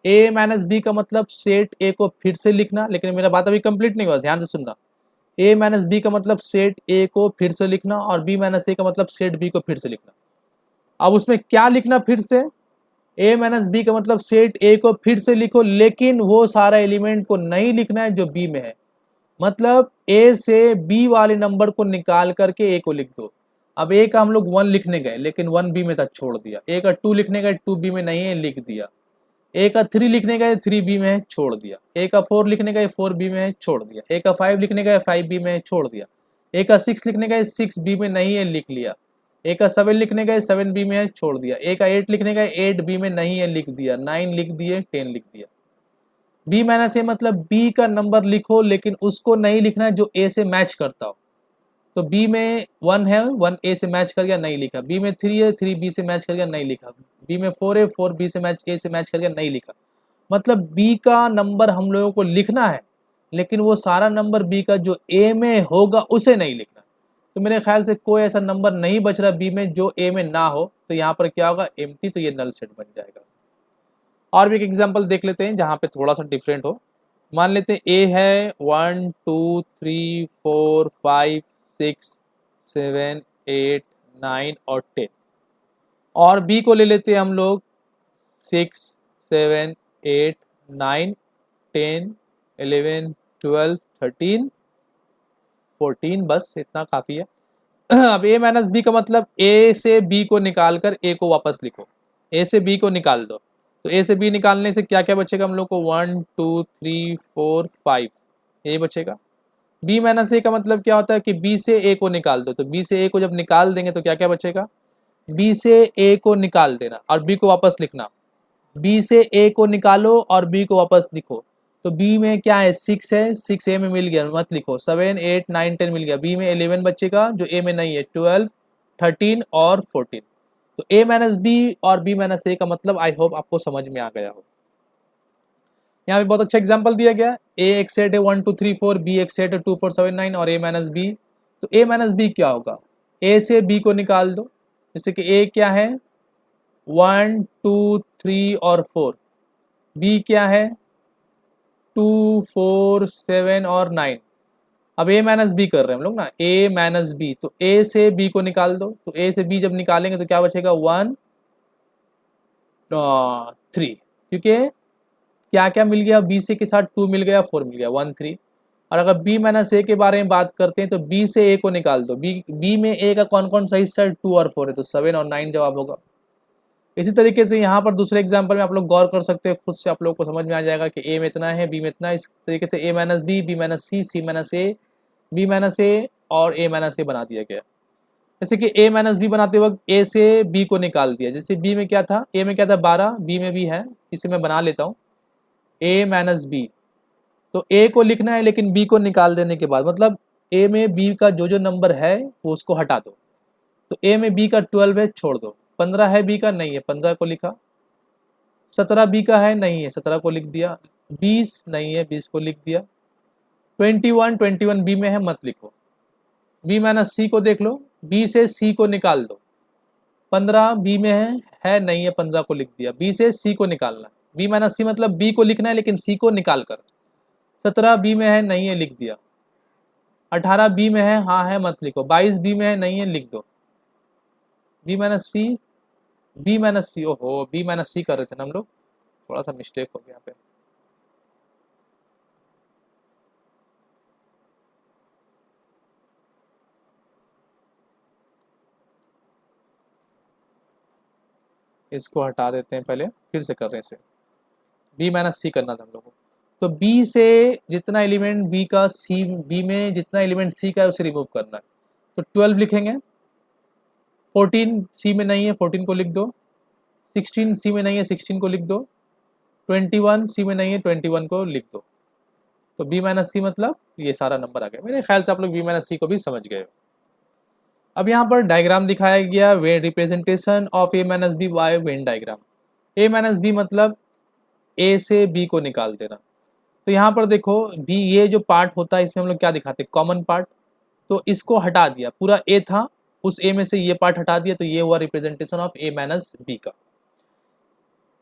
ए माइनस बी का मतलब सेट ए को फिर से लिखना, लेकिन मेरा बात अभी कंप्लीट नहीं हुआ, ध्यान से सुनना। ए माइनस बी का मतलब सेट ए को फिर से लिखना और बी माइनस ए का मतलब सेट बी को फिर से लिखना। अब उसमें क्या लिखना फिर से, ए माइनस बी का मतलब सेट ए को फिर से लिखो, लेकिन वो सारा एलिमेंट को नहीं लिखना है जो बी में है। मतलब ए से बी वाले नंबर को निकाल करके ए को लिख दो। अब ए का हम लोग 1 लिखने गए लेकिन 1 बी में था, छोड़ दिया। ए का 2 लिखने गए, 2 बी में नहीं है, लिख दिया। ए का 3 लिखने गए, 3 बी में है, छोड़ दिया। ए का 4 लिखने गए, 4 बी में है, छोड़ दिया। ए का 5 लिखने गए, 5 बी में है, छोड़ दिया। ए का 6 लिखने गए, 6 बी में नहीं है, लिख लिया। ए का 7 लिखने गए, 7 बी में है, छोड़ दिया। ए का 8 लिखने गए, 8 बी में नहीं है, लिख दिया। 9 लिख दिए, 10 लिख दिया। बी माइनस ए मतलब बी का नंबर लिखो लेकिन उसको नहीं लिखना है जो ए से मैच करता हो। तो बी में 1 है, 1 ए से मैच कर गया, नहीं लिखा। बी में 3 है, 3 बी से मैच कर गया, नहीं लिखा। बी में 4 है, 4 बी से मैच ए से मैच कर गया, नहीं लिखा। मतलब बी का नंबर हम लोगों को लिखना है लेकिन वो सारा नंबर बी का जो ए में होगा उसे नहीं लिखना। तो मेरे ख्याल से कोई ऐसा नंबर नहीं बच रहा बी में जो ए में ना हो, तो यहाँ पर क्या होगा, एम्प्टी, तो ये नल सेट बन जाएगा। और भी एक एग्जांपल देख लेते हैं जहाँ पे थोड़ा सा डिफरेंट हो। मान लेते हैं ए है 1 2 3 4 5 6 7 8 9 और 10, और बी को ले लेते हैं हम लोग 6 7 8 9 10 11 12 13 14, बस इतना काफ़ी है। अब ए माइनस बी का मतलब ए से बी को निकाल कर ए को वापस लिखो। ए से बी को निकाल दो, तो ए से बी निकालने से क्या क्या बचेगा हम लोग को, 1 2 3 4 5, ये बचेगा। बी माइनस ए का मतलब क्या होता है कि बी से ए को निकाल दो, तो बी से ए को जब निकाल देंगे तो क्या क्या बचेगा, बी से ए को निकाल देना और बी को वापस लिखना। बी से ए को निकालो और बी को वापस लिखो, तो बी में क्या है, 6 है, 6 ए में मिल गया, मत लिखो। 7 8 9 10 मिल गया, बी में 11 बचेगा जो ए में नहीं है, 12 13 और 14। तो ए माइनस बी और बी माइनस ए का मतलब आई होप आपको समझ में आ गया हो। यहाँ पे बहुत अच्छा एग्जांपल दिया गया। ए एक सेट है 1 2 3 4, बी एक सेट है 2 4 7 9 और ए माइनस बी। तो ए माइनस बी क्या होगा, ए से बी को निकाल दो, जैसे कि ए क्या है 1 2 3 और 4, बी क्या है 2 4 7 और 9। अब ए माइनस बी कर रहे हैं हम लोग ना, ए माइनस बी, तो ए से बी को निकाल दो, तो ए से बी जब निकालेंगे तो क्या बचेगा 1 3, क्योंकि क्या क्या मिल गया, बी से के साथ 2 मिल गया, 4 मिल गया, 1 3। और अगर बी माइनस ए के बारे में बात करते हैं तो बी से ए को निकाल दो, बी में ए का कौन कौन सा हिस्सा है 2 और 4 है, तो 7 और 9 जवाब होगा। इसी तरीके से यहाँ पर दूसरे एग्जाम्पल में आप लोग गौर कर सकते हैं, खुद से आप लोग को समझ में आ जाएगा कि ए में इतना है, बी में इतना। इस तरीके से ए माइनस बी माइनस सी माइनस ए, बी माइनस ए और ए माइनस ए बना दिया गया। जैसे कि ए माइनस बी बनाते वक्त ए से बी को निकाल दिया, जैसे बी में क्या था, ए में क्या था 12, बी में भी है, इसे मैं बना लेता हूँ ए माइनस बी। तो ए को लिखना है लेकिन बी को निकाल देने के बाद, मतलब ए में बी का जो जो नंबर है वो उसको हटा दो। तो ए में बी का 12 है, छोड़ दो। 15 है बी का, नहीं है, 15 को लिखा। 17 बी का है, नहीं है, 17 को लिख दिया। 20 नहीं है, 20 को लिख दिया। 21 बी में है, मत लिखो। बी माइनस सी को देख लो, बी से सी को निकाल दो। 15 बी में है नहीं है, 15 को लिख दिया। बी से सी को निकालना, बी माइनस सी मतलब बी को लिखना है लेकिन सी को निकाल कर। 17 बी में है, नहीं है, लिख दिया। 18 बी में है, हाँ है, मत लिखो। 22 बी में है, नहीं है, लिख दो। बी माइनस सी, बी माइनस सी, ओहो बी माइनस सी कर रहे थे ना हम लोग, थोड़ा सा मिस्टेक हो गया यहाँ पे। इसको हटा देते हैं, पहले फिर से कर रहे हैं इसे। बी माइनस सी करना था हम लोग को, तो बी से जितना एलिमेंट बी का सी, बी में जितना एलिमेंट सी का है उसे रिमूव करना है। तो 12 लिखेंगे। 14 सी में नहीं है, 14 को लिख दो। 16 सी में नहीं है, 16 को लिख दो। 21 सी में नहीं है, 21 को लिख दो। तो बी माइनस सी मतलब ये सारा नंबर आ गया। मेरे ख्याल से आप लोग बी माइनस सी को भी समझ गए हो। अब यहाँ पर डायग्राम दिखाया गया, वे representation of A minus B by Venn diagram. A minus B मतलब ए से बी को निकाल देना। तो यहाँ पर देखो बी, ये जो पार्ट होता है इसमें हम लोग क्या दिखाते हैं, कॉमन पार्ट। तो इसको हटा दिया, पूरा ए था, उस ए में से ये पार्ट हटा दिया, तो ये हुआ representation of A minus B का।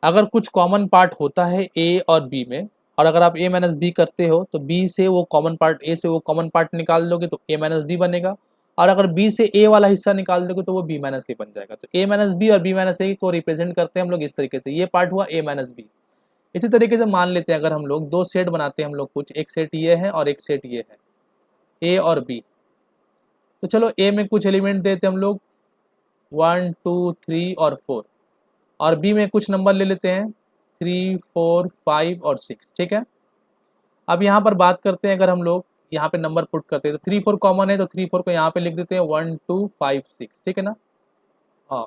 अगर कुछ कॉमन पार्ट होता है ए और बी में, और अगर आप ए माइनस बी करते हो तो बी से वो कॉमन पार्ट, ए से वो कॉमन पार्ट निकाल दोगे तो ए माइनस बी बनेगा। और अगर बी से ए वाला हिस्सा निकाल दोगे तो वो बी माइनस ए बन जाएगा। तो ए माइनस बी और बी माइनस ए को रिप्रेजेंट करते हैं हम लोग इस तरीके से, ये पार्ट हुआ ए माइनस बी। इसी तरीके से मान लेते हैं अगर हम लोग दो सेट बनाते हैं हम लोग कुछ, एक सेट ये है और एक सेट ये है, ए और बी। तो चलो ए में कुछ एलिमेंट देते हैं हम लोग 1 2 3 और 4, और बी में कुछ नंबर ले लेते हैं 3 4 5 और 6, ठीक है। अब यहाँ पर बात करते हैं, अगर हम लोग यहाँ पे नंबर पुट करते हैं तो 3 4 कॉमन है, तो 3 4 को यहाँ पे लिख देते हैं 1 2 5 6, ठीक है ना, हाँ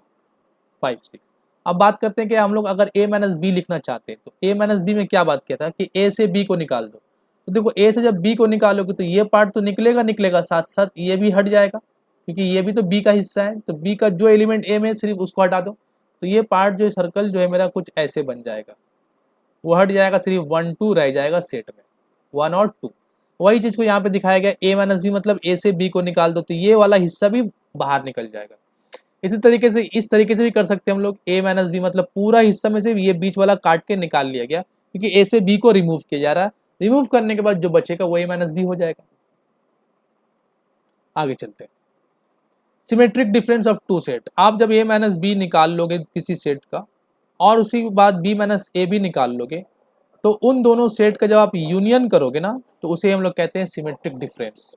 5 6। अब बात करते हैं कि हम लोग अगर a माइनस बी लिखना चाहते हैं तो a माइनस बी में क्या बात किया था कि a से b को निकाल दो। तो देखो a से जब b को निकालोगे तो ये पार्ट तो निकलेगा, साथ साथ ये भी हट जाएगा, क्योंकि ये भी तो b का हिस्सा है। तो b का जो एलिमेंट a में सिर्फ उसको हटा दो, तो ये पार्ट जो सर्कल जो है मेरा कुछ ऐसे बन जाएगा, वो हट जाएगा, सिर्फ 1 2 रह जाएगा सेट में, 1 और 2। वही चीज़ को यहाँ पे दिखाया गया, a माइनस बी मतलब a से b को निकाल दो, तो ये वाला हिस्सा भी बाहर निकल जाएगा। इसी तरीके से इस तरीके से भी कर सकते हैं हम लोग, a माइनस बी मतलब पूरा हिस्सा में से ये बीच वाला काट के निकाल लिया गया, क्योंकि a से b को रिमूव किया जा रहा है। रिमूव करने के बाद जो बचेगा वो a माइनस बी हो जाएगा। आगे चलते हैं, symmetric difference of two set. आप जब a माइनस बी निकाल लोगे किसी सेट का, और उसी बाद b माइनस ए भी निकाल लोगे, तो उन दोनों सेट का जब आप यूनियन करोगे ना, तो उसे हम लोग कहते हैं symmetric difference.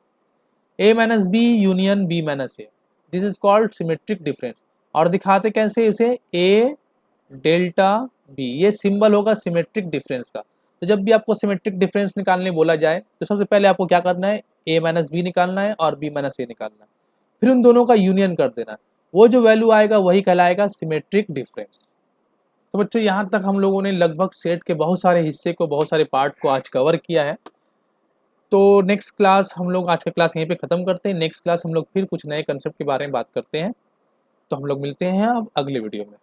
a minus B union b minus A, this is called symmetric difference. और दिखाते कैसे इसे, a डेल्टा b, ये सिंबल होगा सिमेट्रिक डिफरेंस का। तो जब भी आपको सिमेट्रिक डिफरेंस निकालने बोला जाए तो सबसे पहले आपको क्या करना है, a माइनस बी निकालना है और b माइनस ए निकालना है, फिर उन दोनों का यूनियन कर देना है। वो जो वैल्यू आएगा वही कहलाएगा सिमेट्रिक डिफरेंस। तो बच्चों यहाँ तक हम लोगों ने लगभग सेट के बहुत सारे हिस्से को, बहुत सारे पार्ट को आज कवर किया है। तो नेक्स्ट क्लास हम लोग, आज का क्लास यहीं पे ख़त्म करते हैं। नेक्स्ट क्लास हम लोग फिर कुछ नए कंसेप्ट के बारे में बात करते हैं। तो हम लोग मिलते हैं अब अगले वीडियो में।